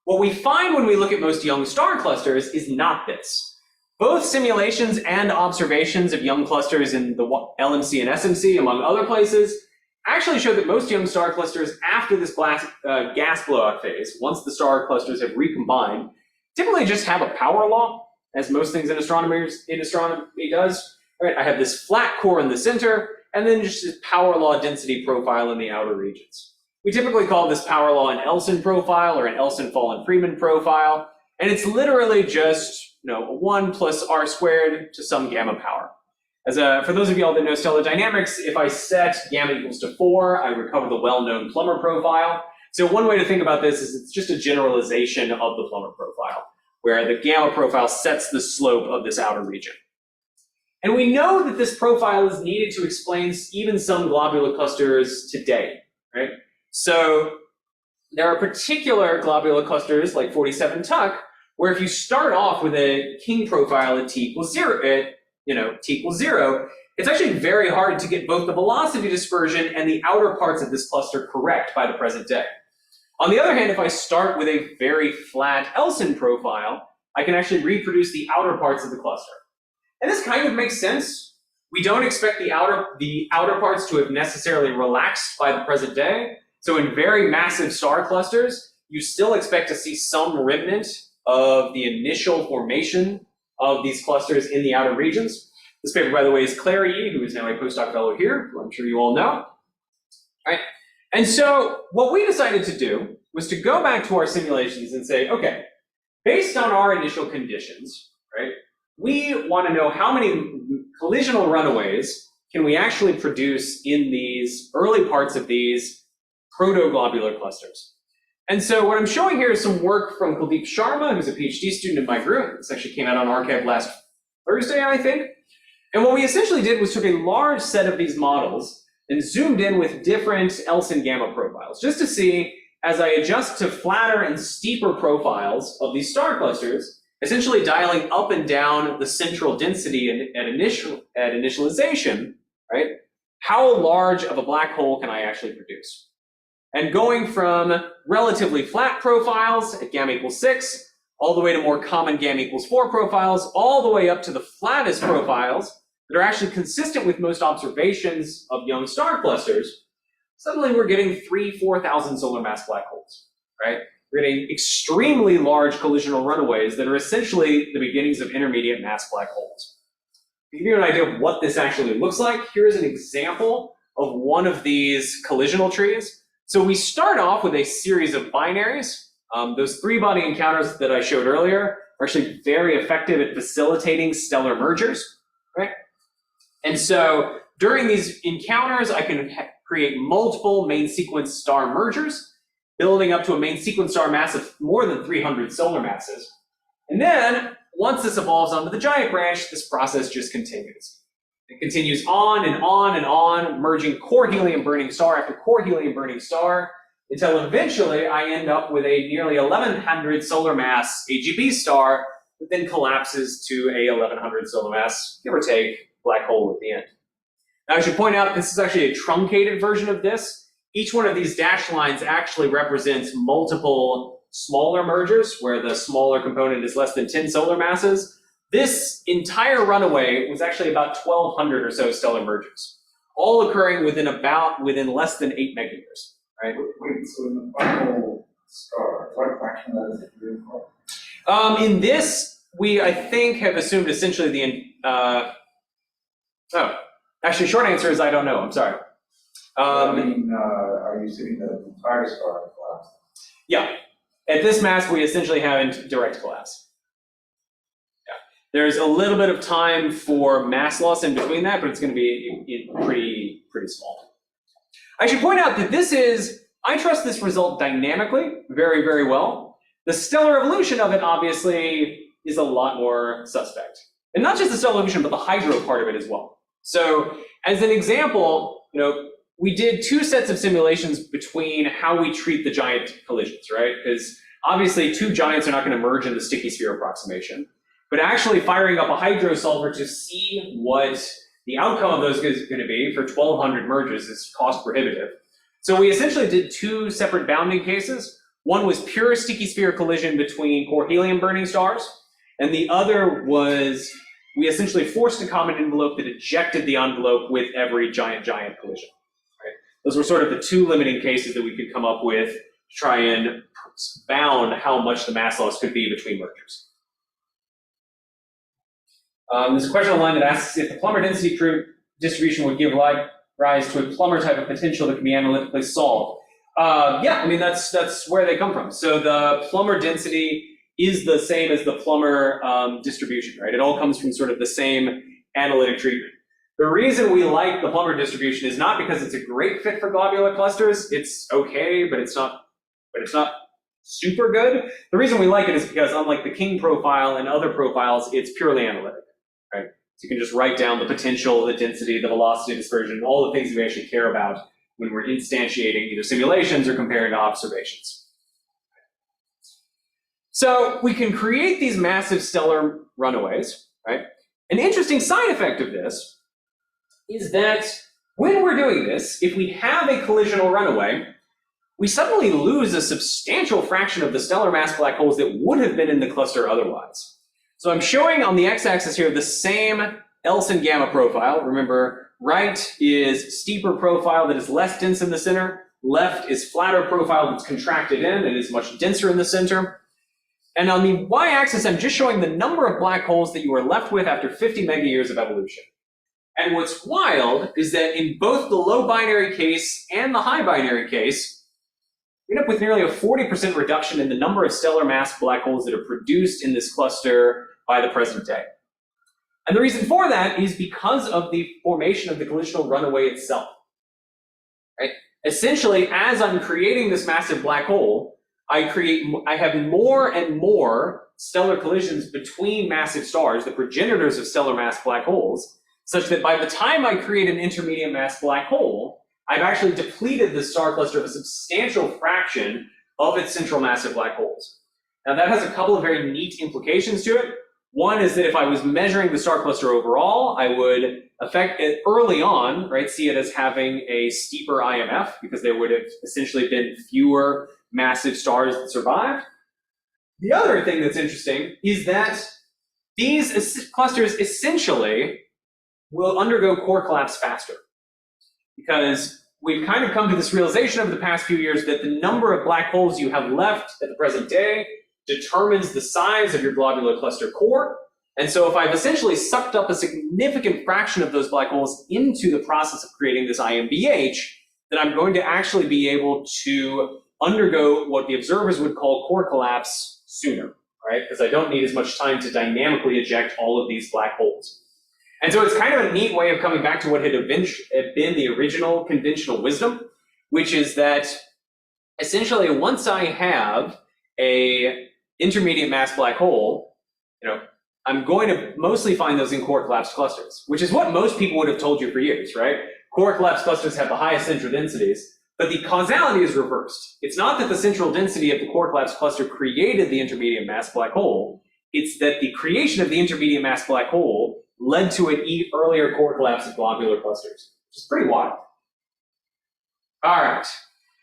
what we find when we look at most young star clusters is not this. Both simulations and observations of young clusters in the LMC and SMC, among other places, actually show that most young star clusters after this gas blowout phase, once the star clusters have recombined, typically just have a power law, as most things in astronomy does. Right? I have this flat core in the center, and then just this power law density profile in the outer regions. We typically call this power law an Elson profile or an Elson-Fallen-Freeman profile, and it's literally just 1 plus r squared to some gamma power. For those of y'all that know stellar dynamics, if I set gamma equals to 4, I recover the well-known Plummer profile. So one way to think about this is it's just a generalization of the Plummer profile, where the gamma profile sets the slope of this outer region. And we know that this profile is needed to explain even some globular clusters today, right? So there are particular globular clusters like 47 Tuc, where if you start off with a king profile at t equals 0, it's actually very hard to get both the velocity dispersion and the outer parts of this cluster correct by the present day. On the other hand, if I start with a very flat Elson profile, I can actually reproduce the outer parts of the cluster. And this kind of makes sense. We don't expect the outer parts to have necessarily relaxed by the present day. So in very massive star clusters, you still expect to see some remnant of the initial formation of these clusters in the outer regions. This paper, by the way, is Claire Yee, who is now a postdoc fellow here, who I'm sure you all know. All right. And so what we decided to do was to go back to our simulations and say, okay, based on our initial conditions, right, we want to know how many collisional runaways can we actually produce in these early parts of these protoglobular clusters. And so what I'm showing here is some work from Kuldeep Sharma, who's a PhD student in my group. This actually came out on arXiv last Thursday, I think. And what we essentially did was took a large set of these models and zoomed in with different else and gamma profiles, just to see, as I adjust to flatter and steeper profiles of these star clusters, essentially dialing up and down the central density at initialization, right? How large of a black hole can I actually produce? And going from relatively flat profiles at gamma equals 6, all the way to more common gamma equals 4 profiles, all the way up to the flattest profiles that are actually consistent with most observations of young star clusters, suddenly we're getting 3,000–4,000 solar mass black holes, right? We're getting extremely large collisional runaways that are essentially the beginnings of intermediate mass black holes. To give you an idea of what this actually looks like, here's an example of one of these collisional trees. So we start off with a series of binaries. Those 3-body encounters that I showed earlier are actually very effective at facilitating stellar mergers, right? And so during these encounters, I can create multiple main sequence star mergers, building up to a main sequence star mass of more than 300 solar masses. And then, once this evolves onto the giant branch, this process just continues. It continues on and on and on, merging core helium burning star after core helium burning star, until eventually I end up with a nearly 1,100 solar mass AGB star that then collapses to a 1,100 solar mass, give or take, black hole at the end. Now I should point out this is actually a truncated version of this. Each one of these dashed lines actually represents multiple smaller mergers where the smaller component is less than 10 solar masses. This entire runaway was actually about 1,200 or so stellar mergers, all occurring within less than 8 megayears, right? Wait, so in the black hole star, what fraction of that is it doing for? In this, we, I think, have assumed essentially actually, short answer is I don't know. I'm sorry. Are you assuming that the entire star collapsed? Yeah. At this mass, we essentially have direct collapse. Yeah. There's a little bit of time for mass loss in between that, but it's going to be pretty small. I should point out that I trust this result dynamically very, very well. The stellar evolution of it, obviously, is a lot more suspect. And not just the stellar evolution, but the hydro part of it as well. So, as an example, we did 2 sets of simulations between how we treat the giant collisions, right? Because obviously 2 giants are not going to merge in the sticky sphere approximation. But actually firing up a hydro solver to see what the outcome of those is going to be for 1,200 merges is cost prohibitive. So we essentially did 2 separate bounding cases. One was pure sticky sphere collision between core helium burning stars, and the other was we essentially forced a common envelope that ejected the envelope with every giant collision. Those were sort of the 2 limiting cases that we could come up with to try and bound how much the mass loss could be between mergers. There's a question online that asks if the Plummer density distribution would give rise to a Plummer type of potential that can be analytically solved. Yeah, I mean, that's where they come from. So the Plummer density is the same as the Plummer distribution, right? It all comes from sort of the same analytic treatment. The reason we like the Plummer distribution is not because it's a great fit for globular clusters. It's okay, but it's not super good. The reason we like it is because unlike the King profile and other profiles, it's purely analytic, right? So you can just write down the potential, the density, the velocity dispersion, all the things that we actually care about when we're instantiating either simulations or comparing to observations. So we can create these massive stellar runaways, right? An interesting side effect of this is that when we're doing this, if we have a collisional runaway, we suddenly lose a substantial fraction of the stellar mass black holes that would have been in the cluster otherwise. So I'm showing on the x-axis here the same else and gamma profile. Remember, right is steeper profile that is less dense in the center. Left is flatter profile that's contracted in and is much denser in the center. And on the y-axis, I'm just showing the number of black holes that you are left with after 50 megayears of evolution. And what's wild is that in both the low binary case and the high binary case, we end up with nearly a 40% reduction in the number of stellar mass black holes that are produced in this cluster by the present day. And the reason for that is because of the formation of the collisional runaway itself. Right? Essentially, as I'm creating this massive black hole, I have more and more stellar collisions between massive stars, the progenitors of stellar mass black holes, such that by the time I create an intermediate mass black hole, I've actually depleted the star cluster of a substantial fraction of its central massive black holes. Now that has a couple of very neat implications to it. One is that if I was measuring the star cluster overall, I would affect it early on, right, see it as having a steeper IMF because there would have essentially been fewer massive stars that survived. The other thing that's interesting is that these clusters essentially will undergo core collapse faster because we've kind of come to this realization over the past few years that the number of black holes you have left at the present day determines the size of your globular cluster core. And so if I've essentially sucked up a significant fraction of those black holes into the process of creating this IMBH, then I'm going to actually be able to undergo what the observers would call core collapse sooner, right? Because I don't need as much time to dynamically eject all of these black holes. And so it's kind of a neat way of coming back to what had been the original conventional wisdom, which is that essentially once I have a intermediate mass black hole, I'm going to mostly find those in core collapsed clusters, which is what most people would have told you for years, right? Core collapsed clusters have the highest central densities, but the causality is reversed. It's not that the central density of the core collapsed cluster created the intermediate mass black hole, it's that the creation of the intermediate mass black hole led to an earlier core collapse of globular clusters, which is pretty wild. All right,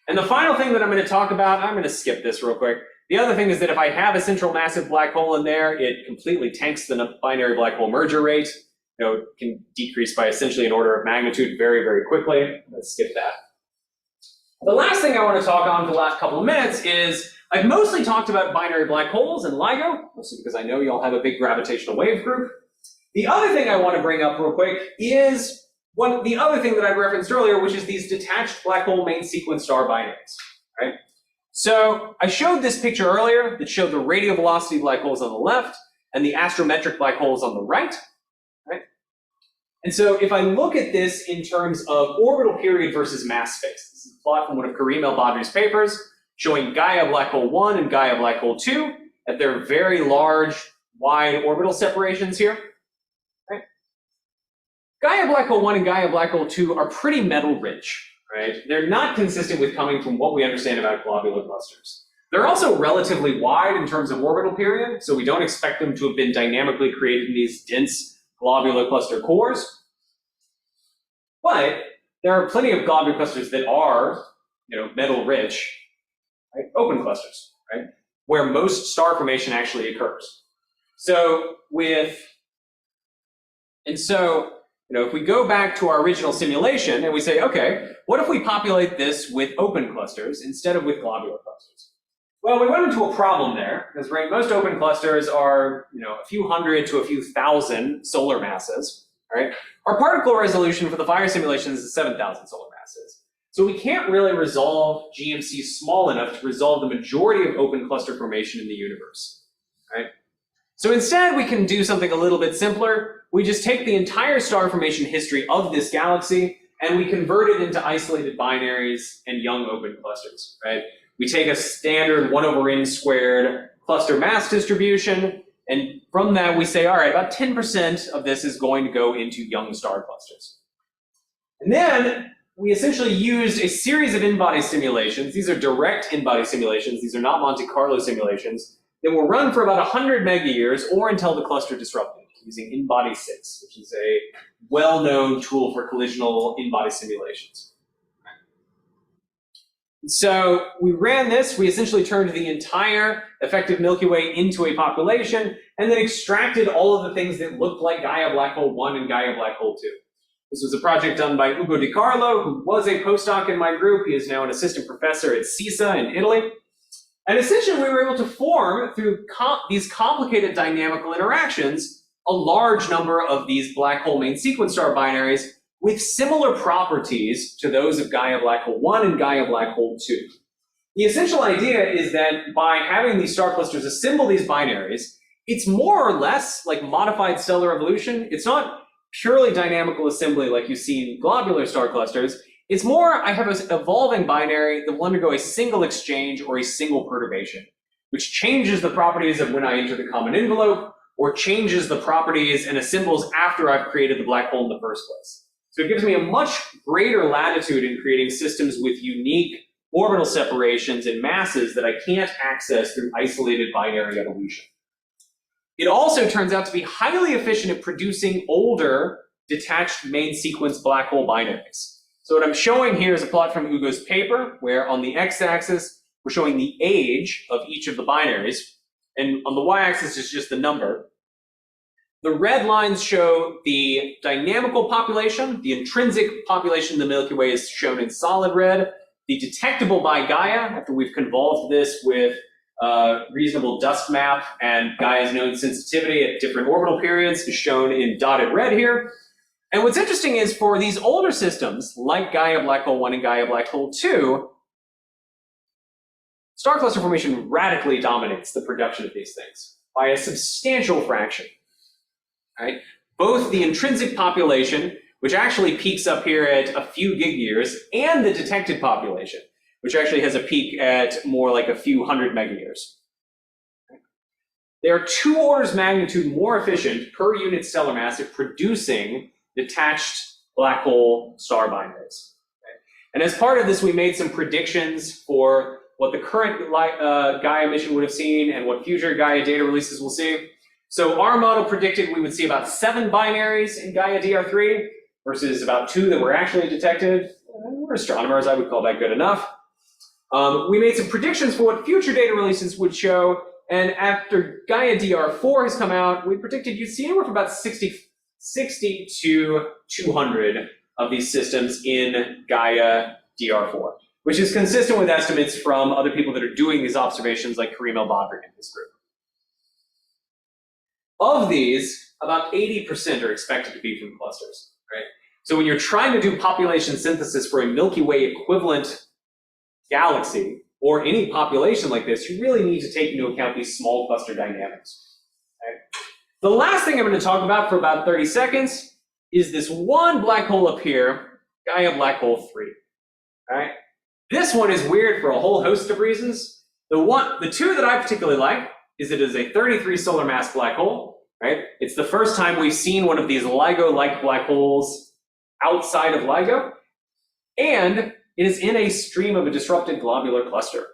and the final thing that I'm going to talk about, I'm going to skip this real quick. The other thing is that if I have a central massive black hole in there, it completely tanks the binary black hole merger rate. It can decrease by essentially an order of magnitude very, very quickly. Let's skip that. The last thing I want to talk on for the last couple of minutes is I've mostly talked about binary black holes and LIGO, mostly because I know you all have a big gravitational wave group. The other thing I want to bring up real quick is the other thing that I referenced earlier, which is these detached black hole main sequence star binaries, right? So I showed this picture earlier that showed the radial velocity black holes on the left and the astrometric black holes on the right. And so if I look at this in terms of orbital period versus mass space, this is a plot from one of Karim El-Badri's papers showing Gaia black hole 1 and Gaia black hole 2 at their very large, wide orbital separations here. Right? Gaia black hole 1 and Gaia black hole 2 are pretty metal rich. Right? They're not consistent with coming from what we understand about globular clusters. They're also relatively wide in terms of orbital period, so we don't expect them to have been dynamically created in these dense globular cluster cores. But there are plenty of globular clusters that are, metal rich, right? Open clusters, right? Where most star formation actually occurs. If we go back to our original simulation and we say, okay, what if we populate this with open clusters instead of with globular clusters? Well, we went into a problem there because, right, most open clusters are, a few hundred to a few thousand solar masses, right? Our particle resolution for the fire simulations is 7,000 solar masses. So we can't really resolve GMC small enough to resolve the majority of open cluster formation in the universe, right? So instead, we can do something a little bit simpler. We just take the entire star formation history of this galaxy and we convert it into isolated binaries and young open clusters, right? We take a standard 1/n² cluster mass distribution, and from that we say, all right, about 10% of this is going to go into young star clusters. And then we essentially used a series of in-body simulations. These are direct in-body simulations. These are not Monte Carlo simulations that will run for about 100 megayears or until the cluster disrupted, using in-body 6, which is a well-known tool for collisional in-body simulations. So we ran this, we essentially turned the entire effective Milky Way into a population, and then extracted all of the things that looked like Gaia black hole 1 and Gaia black hole 2. This was a project done by Ugo Di Carlo, who was a postdoc in my group. He is now an assistant professor at CITA in Italy. And essentially we were able to form, through these complicated dynamical interactions, a large number of these black hole main sequence star binaries with similar properties to those of Gaia black hole 1 and Gaia black hole 2. The essential idea is that by having these star clusters assemble these binaries, it's more or less like modified stellar evolution. It's not purely dynamical assembly like you see in globular star clusters. It's more, I have an evolving binary that will undergo a single exchange or a single perturbation, which changes the properties of when I enter the common envelope, or changes the properties and the symbols after I've created the black hole in the first place. So it gives me a much greater latitude in creating systems with unique orbital separations and masses that I can't access through isolated binary evolution. It also turns out to be highly efficient at producing older detached main sequence black hole binaries. So what I'm showing here is a plot from Ugo's paper, where on the x-axis, we're showing the age of each of the binaries, and on the y-axis is just the number. The red lines show the dynamical population. The intrinsic population of the Milky Way is shown in solid red. The detectable by Gaia, after we've convolved this with reasonable dust map and Gaia's known sensitivity at different orbital periods, is shown in dotted red here. And what's interesting is for these older systems, like Gaia Black Hole 1 and Gaia Black Hole 2, star cluster formation radically dominates the production of these things by a substantial fraction. Right? Both the intrinsic population, which actually peaks up here at a few gig years, and the detected population, which actually has a peak at more like a few hundred megayears. They are 2 orders magnitude more efficient per unit stellar mass at producing detached black hole star binaries. Okay? And as part of this, we made some predictions for what the current Gaia mission would have seen and what future Gaia data releases will see. So our model predicted we would see about 7 binaries in Gaia DR3 versus about 2 that were actually detected. We're astronomers, I would call that good enough. We made some predictions for what future data releases would show, and after Gaia DR4 has come out, we predicted you'd see anywhere from about 60 to 200 of these systems in Gaia DR4, which is consistent with estimates from other people that are doing these observations, like Karim El-Badri in this group. Of these, about 80% are expected to be from clusters, right? So when you're trying to do population synthesis for a Milky Way equivalent galaxy, or any population like this, you really need to take into account these small cluster dynamics. Okay? The last thing I'm going to talk about for about 30 seconds is this one black hole up here, Gaia Black Hole 3. All right? This one is weird for a whole host of reasons. The 2 that I particularly like is it is a 33 solar mass black hole. Right? It's the first time we've seen one of these LIGO-like black holes outside of LIGO, and it is in a stream of a disrupted globular cluster.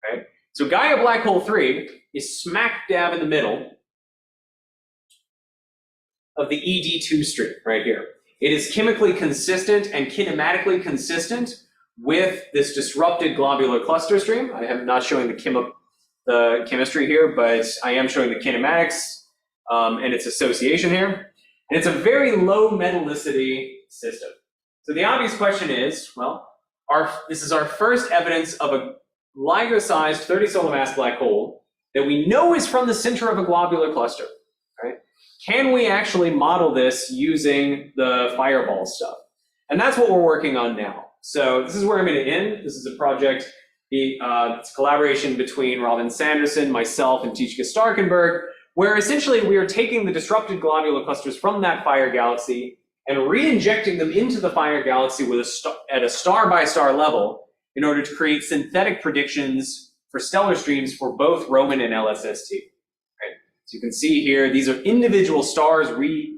Right? So Gaia Black Hole 3 is smack dab in the middle of the ED2 stream right here. It is chemically consistent and kinematically consistent with this disrupted globular cluster stream. I am not showing the chemistry here, but I am showing the kinematics and its association here. And it's a very low metallicity system. So the obvious question is, well, this is our first evidence of a LIGO-sized 30 solar mass black hole that we know is from the center of a globular cluster. Right? Can we actually model this using the fireball stuff? And that's what we're working on now. So this is where I'm going to end. This is a project, it's a collaboration between Robin Sanderson, myself, and Tycho Starkenberg, where essentially we are taking the disrupted globular clusters from that fire galaxy and re-injecting them into the fire galaxy with at a star-by-star level in order to create synthetic predictions for stellar streams for both Roman and LSST. Right? So you can see here, these are individual stars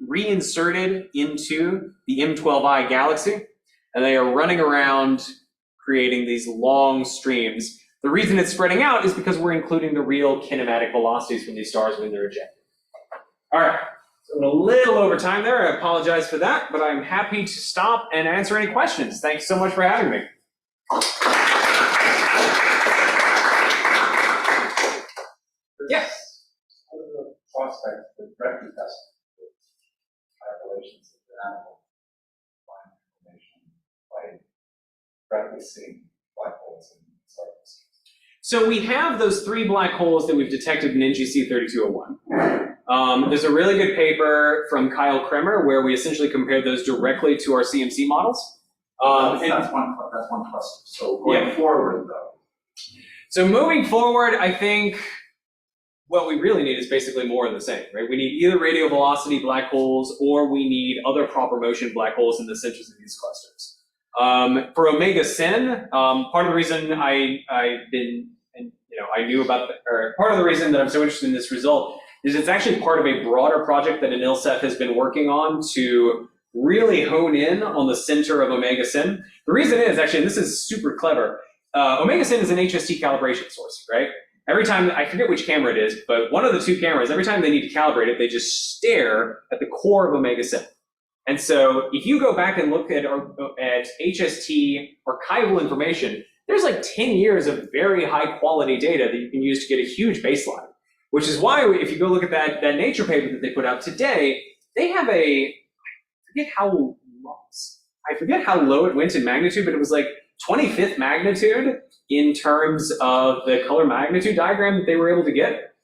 reinserted into the M12I galaxy, and they are running around creating these long streams. The reason it's spreading out is because we're including the real kinematic velocities from these stars when they're ejected. All right, so I'm a little over time there. I apologize for that, but I'm happy to stop and answer any questions. Thanks so much for having me. Yes? What are the prospects for directly testing calculations of the animal find information by directly seeing black holes in stars? So we have those 3 black holes that we've detected in NGC 3201. There's a really good paper from Kyle Kremer where we essentially compared those directly to our CMC models. That's one cluster. So going forward, though. So moving forward, I think what we really need is basically more of the same, right? We need either radial velocity black holes or we need other proper motion black holes in the centers of these clusters. For omega sin, part of the reason I knew about, or part of the reason that I'm so interested in this result is it's actually part of a broader project that Anilseth has been working on to really hone in on the center of omega sin. The reason is actually, and this is super clever, omega sin is an HST calibration source, right? Every time, I forget which camera it is, but one of the two cameras, every time they need to calibrate it, they just stare at the core of omega sin. And so if you go back and look at HST archival information, there's like 10 years of very high quality data that you can use to get a huge baseline, which is why if you go look at that Nature paper that they put out today, they have I forget how low it went in magnitude, but it was like 25th magnitude in terms of the color magnitude diagram that they were able to get.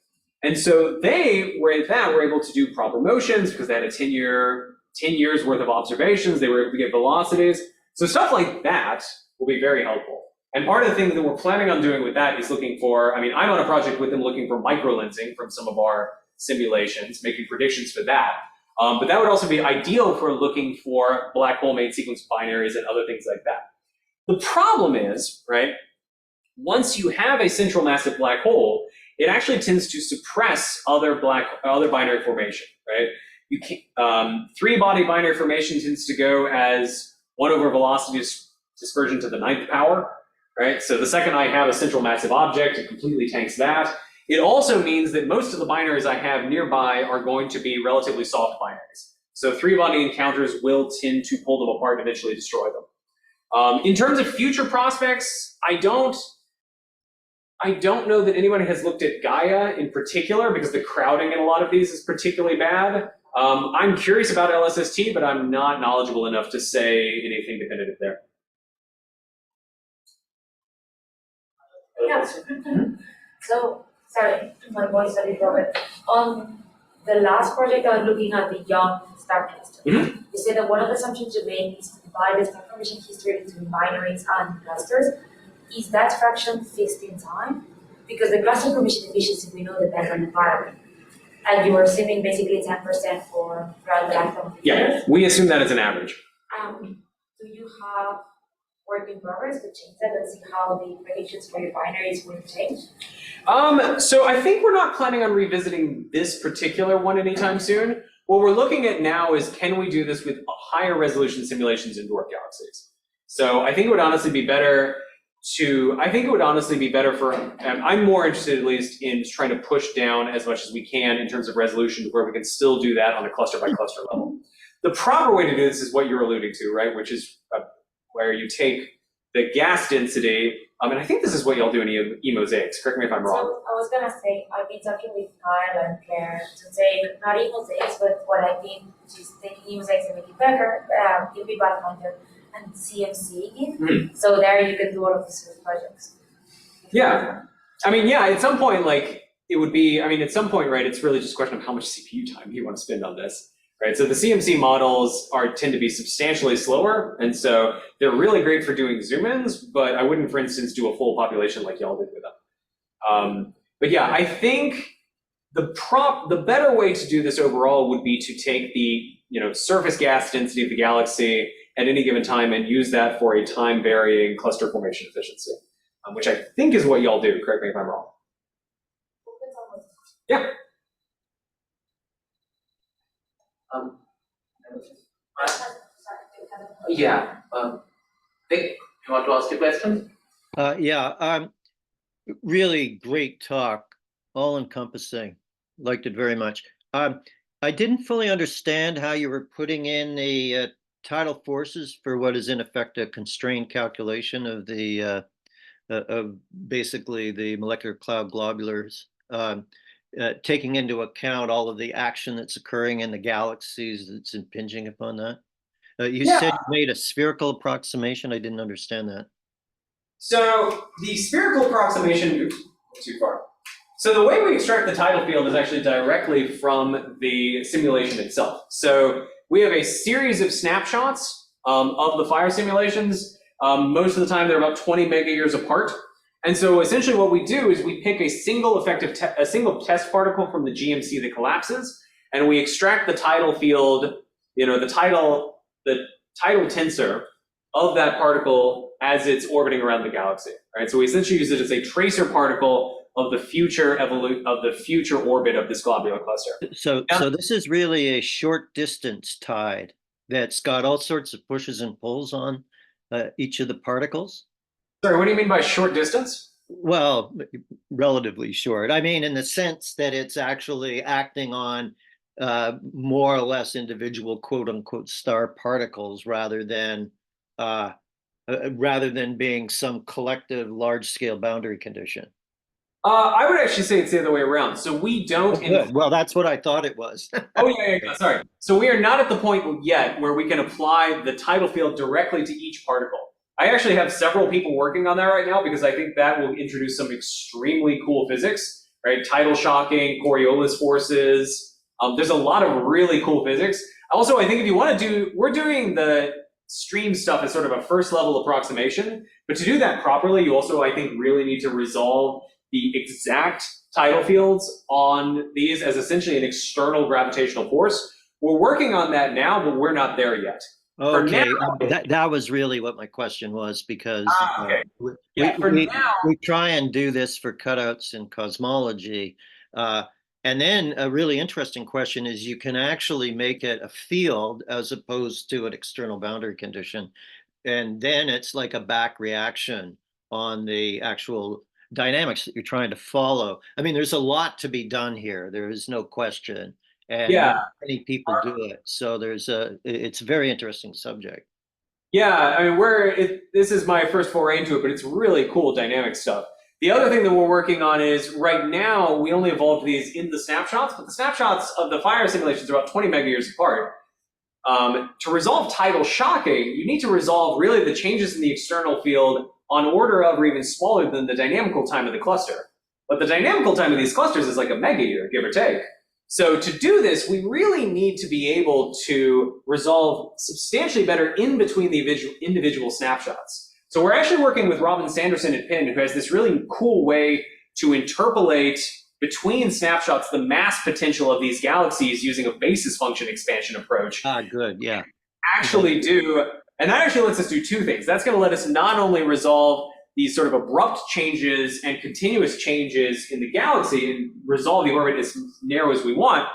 And so they were able to do proper motions because they had a 10 years worth of observations. They were able to get velocities. So stuff like that will be very helpful. And part of the thing that we're planning on doing with that is looking for, I'm on a project with them looking for microlensing from some of our simulations, making predictions for that. But that would also be ideal for looking for black hole main sequence binaries and other things like that. The problem is, right, once you have a central massive black hole, it actually tends to suppress other binary formation, right? You can, three-body binary formation tends to go as 1 over velocity dispersion to the 9th power, right? So the second I have a central massive object, it completely tanks that. It also means that most of the binaries I have nearby are going to be relatively soft binaries. So three-body encounters will tend to pull them apart and eventually destroy them. In terms of future prospects, I don't know that anyone has looked at Gaia in particular because the crowding in a lot of these is particularly bad. I'm curious about LSST, but I'm not knowledgeable enough to say anything definitive there. Yeah. So, sorry, my voice is a bit broken. On the last project, I was looking at the young star cluster. Mm-hmm. You said that one of the assumptions you made is to divide the star formation history between binaries and clusters. Is that fraction fixed in time? Because the cluster formation efficiency we know depends on the environment. And you were assuming basically 10% for throughout the life of the years. We assume that as an average. Do you have work in progress to change that and see how the predictions for your binaries will change? So I think we're not planning on revisiting this particular one anytime soon. What we're looking at now is, can we do this with higher resolution simulations in dwarf galaxies? So I think it would honestly be better for, I'm more interested at least in trying to push down as much as we can in terms of resolution to where we can still do that on a cluster by cluster level. The proper way to do this is what you're alluding to, right? Which is where you take the gas density, and I think this is what y'all do in e-mosaics. Correct me if I'm wrong. So I was gonna say, I've been talking with Kyle and Claire to take not e-mosaics, but what I think, which is taking e-mosaics and making it better, UV Pathfinder and CMC. Mm-hmm. So there you can do all of these projects. Yeah. At some point, at some point, right, it's really just a question of how much CPU time you want to spend on this, right? So the CMC models tend to be substantially slower, and so they're really great for doing zoom-ins, but I wouldn't, for instance, do a full population like y'all did with them. But yeah, I think the better way to do this overall would be to take the surface gas density of the galaxy at any given time and use that for a time-varying cluster formation efficiency, which I think is what y'all do. Correct me if I'm wrong. Yeah. Vic, you want to ask a question? Really great talk, all encompassing. Liked it very much. I didn't fully understand how you were putting in the tidal forces for what is in effect a constrained calculation of the of basically the molecular cloud globulars, taking into account all of the action that's occurring in the galaxies that's impinging upon that. You said you made a spherical approximation. I didn't understand that. So the spherical approximation, too far. So the way we extract the tidal field is actually directly from the simulation itself. So we have a series of snapshots of the fire simulations. Most of the time they're about 20 mega years apart. And so essentially what we do is we pick a single test particle from the GMC that collapses, and we extract the tidal field, the tidal tensor of that particle as it's orbiting around the galaxy, right? So we essentially use it as a tracer particle of the future orbit of this globular cluster. So this is really a short distance tide that's got all sorts of pushes and pulls on each of the particles. Sorry, what do you mean by short distance? Well, relatively short. I mean, in the sense that it's actually acting on more or less individual quote unquote star particles rather than being some collective large scale boundary condition. I would actually say it's the other way around. So we don't. Well, that's what I thought it was. Oh, yeah, sorry. So we are not at the point yet where we can apply the tidal field directly to each particle. I actually have several people working on that right now because I think that will introduce some extremely cool physics, right? Tidal shocking, Coriolis forces. There's a lot of really cool physics. Also, I think if you want to do, we're doing the stream stuff as sort of a first level approximation, but to do that properly, you also, I think, really need to resolve the exact tidal fields on these as essentially an external gravitational force. We're working on that now, but we're not there yet. Okay, that was really what my question was, because okay. we try and do this for cutouts in cosmology. And then a really interesting question is you can actually make it a field as opposed to an external boundary condition. And then it's like a back reaction on the actual dynamics that you're trying to follow. I mean, there's a lot to be done here. There is no question. And many people do it. So it's a very interesting subject. Yeah, I mean, this is my first foray into it, but it's really cool dynamic stuff. The other thing that we're working on is right now, we only evolved these in the snapshots, but the snapshots of the fire simulations are about 20 megayears apart. To resolve tidal shocking, you need to resolve really the changes in the external field on order of or even smaller than the dynamical time of the cluster. But the dynamical time of these clusters is like a megayear, give or take. So to do this, we really need to be able to resolve substantially better in between the individual snapshots. So we're actually working with Robin Sanderson at Penn, who has this really cool way to interpolate between snapshots the mass potential of these galaxies using a basis function expansion approach. Good, yeah. And that actually lets us do two things. That's going to let us not only resolve these sort of abrupt changes and continuous changes in the galaxy and resolve the orbit as narrow as we want,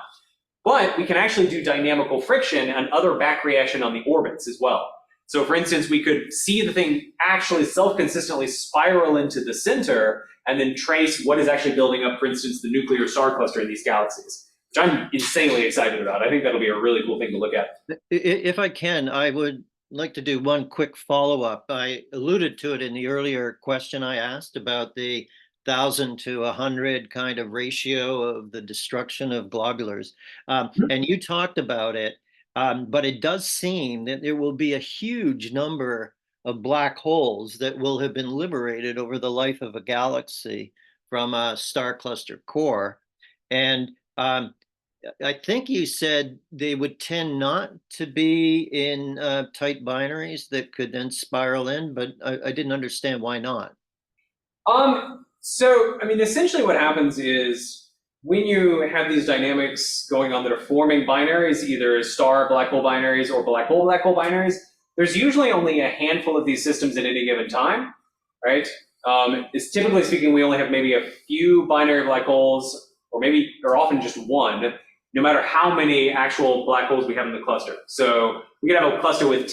but we can actually do dynamical friction and other back reaction on the orbits as well. So for instance, we could see the thing actually self-consistently spiral into the center and then trace what is actually building up, for instance, the nuclear star cluster in these galaxies, which I'm insanely excited about. I think that'll be a really cool thing to look at. If I can, I would like to do one quick follow-up. I alluded to it in the earlier question I asked about the 1,000 to 100 kind of ratio of the destruction of globulars. And you talked about it, but it does seem that there will be a huge number of black holes that will have been liberated over the life of a galaxy from a star cluster core. And I think you said they would tend not to be in tight binaries that could then spiral in, but I didn't understand why not. So, I mean, essentially what happens is when you have these dynamics going on that are forming binaries, either star black hole binaries or black hole black hole binaries, there's usually only a handful of these systems at any given time, right? It's typically speaking, we only have maybe a few binary black holes, or often just one, no matter how many actual black holes we have in the cluster. So we could have a cluster with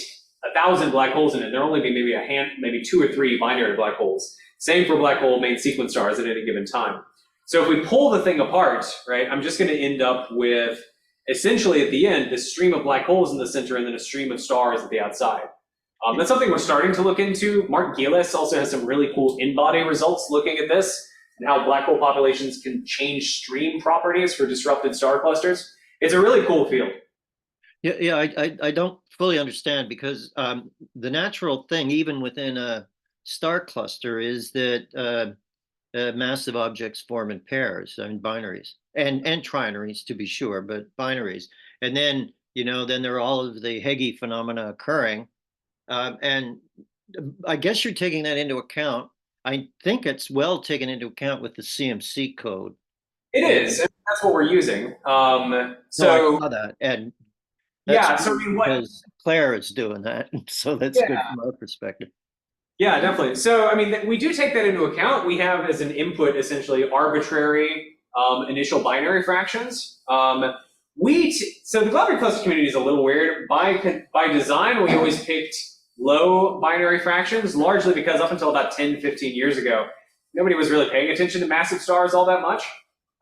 1,000 black holes in it. There'll only be maybe 2 or 3 binary black holes. Same for black hole main sequence stars at any given time. So if we pull the thing apart, right, I'm just going to end up with essentially at the end this stream of black holes in the center and then a stream of stars at the outside. That's something we're starting to look into. Mark Gielis also has some really cool in-body results looking at this and how black hole populations can change stream properties for disrupted star clusters. It's a really cool field. Yeah, I don't fully understand, because the natural thing, even within a star cluster, is that massive objects form in pairs, I mean binaries, and trinaries to be sure, but binaries. And then, then there are all of the Higgs phenomena occurring. And I guess you're taking that into account. I think it's well taken into account with the CMC code. It is, and that's what we're using. So I saw that, and Yeah, That's so I mean, what? because Claire is doing that, so that's good Yeah. from our perspective. Yeah, definitely. So, I mean, we do take that into account. We have as an input essentially arbitrary initial binary fractions. So the Globular cluster community is a little weird. By design, we always picked low binary fractions, largely because up until about 10, 15 years ago, nobody was really paying attention to massive stars all that much.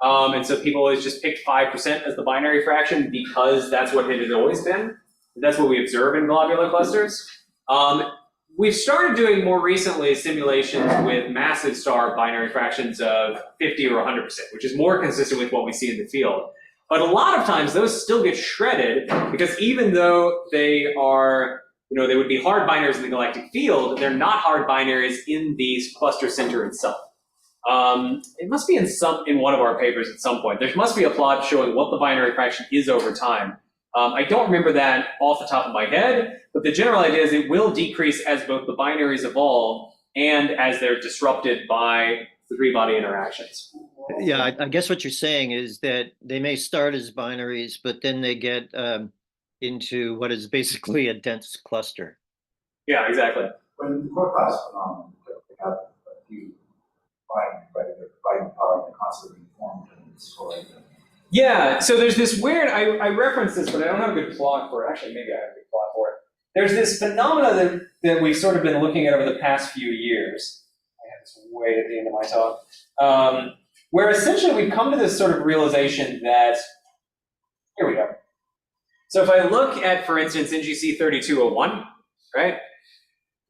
And so people always just picked 5% as the binary fraction because that's what it had always been. That's what we observe in globular clusters. We've started doing more recently simulations with massive star binary fractions of 50 or 100%, which is more consistent with what we see in the field. But a lot of times those still get shredded because even though they are, they would be hard binaries in the galactic field, they're not hard binaries in the cluster center itself. It must be in one of our papers at some point. There must be a plot showing what the binary fraction is over time. I don't remember that off the top of my head, but the general idea is it will decrease as both the binaries evolve and as they're disrupted by the three-body interactions. Yeah, I guess what you're saying is that they may start as binaries, but then they get into what is basically a dense cluster. Yeah, exactly. When the core class phenomenon, they have a few binding, right? They're binding power and they're constantly formed and destroyed. Yeah, so there's this weird, I referenced this, but I don't have a good plot for it. Actually, maybe I have a good plot for it. There's this phenomena that we've sort of been looking at over the past few years. I have this way at the end of my talk. Where essentially we've come to this sort of realization that, here we go. So if I look at, for instance, NGC 3201, right?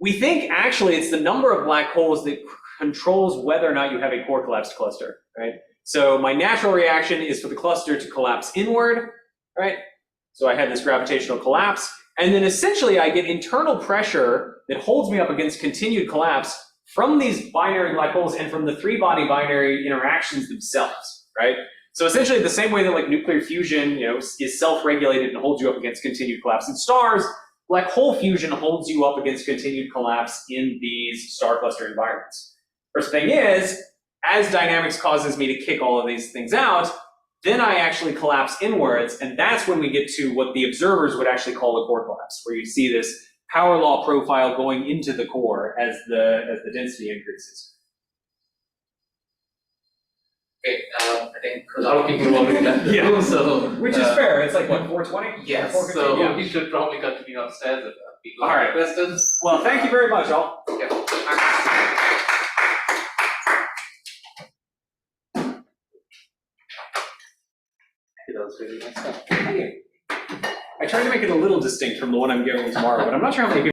We think actually it's the number of black holes that controls whether or not you have a core collapsed cluster, right? So my natural reaction is for the cluster to collapse inward, right? So I have this gravitational collapse, and then essentially I get internal pressure that holds me up against continued collapse from these binary black holes and from the three-body binary interactions themselves, right? So essentially the same way that like nuclear fusion, is self-regulated and holds you up against continued collapse in stars, black hole fusion holds you up against continued collapse in these star cluster environments. First thing is, as dynamics causes me to kick all of these things out, then I actually collapse inwards, and that's when we get to what the observers would actually call a core collapse, where you see this power law profile going into the core as the density increases. Okay, I think a lot of people already left the room, so Which is fair. It's like what, 4:20? yes. 4:15? So Yeah. we should probably continue upstairs if people All have right. questions. Well, thank you very much, all. Okay. That was really nice stuff. I tried to make it a little distinct from the one I'm giving tomorrow, but I'm not sure how many people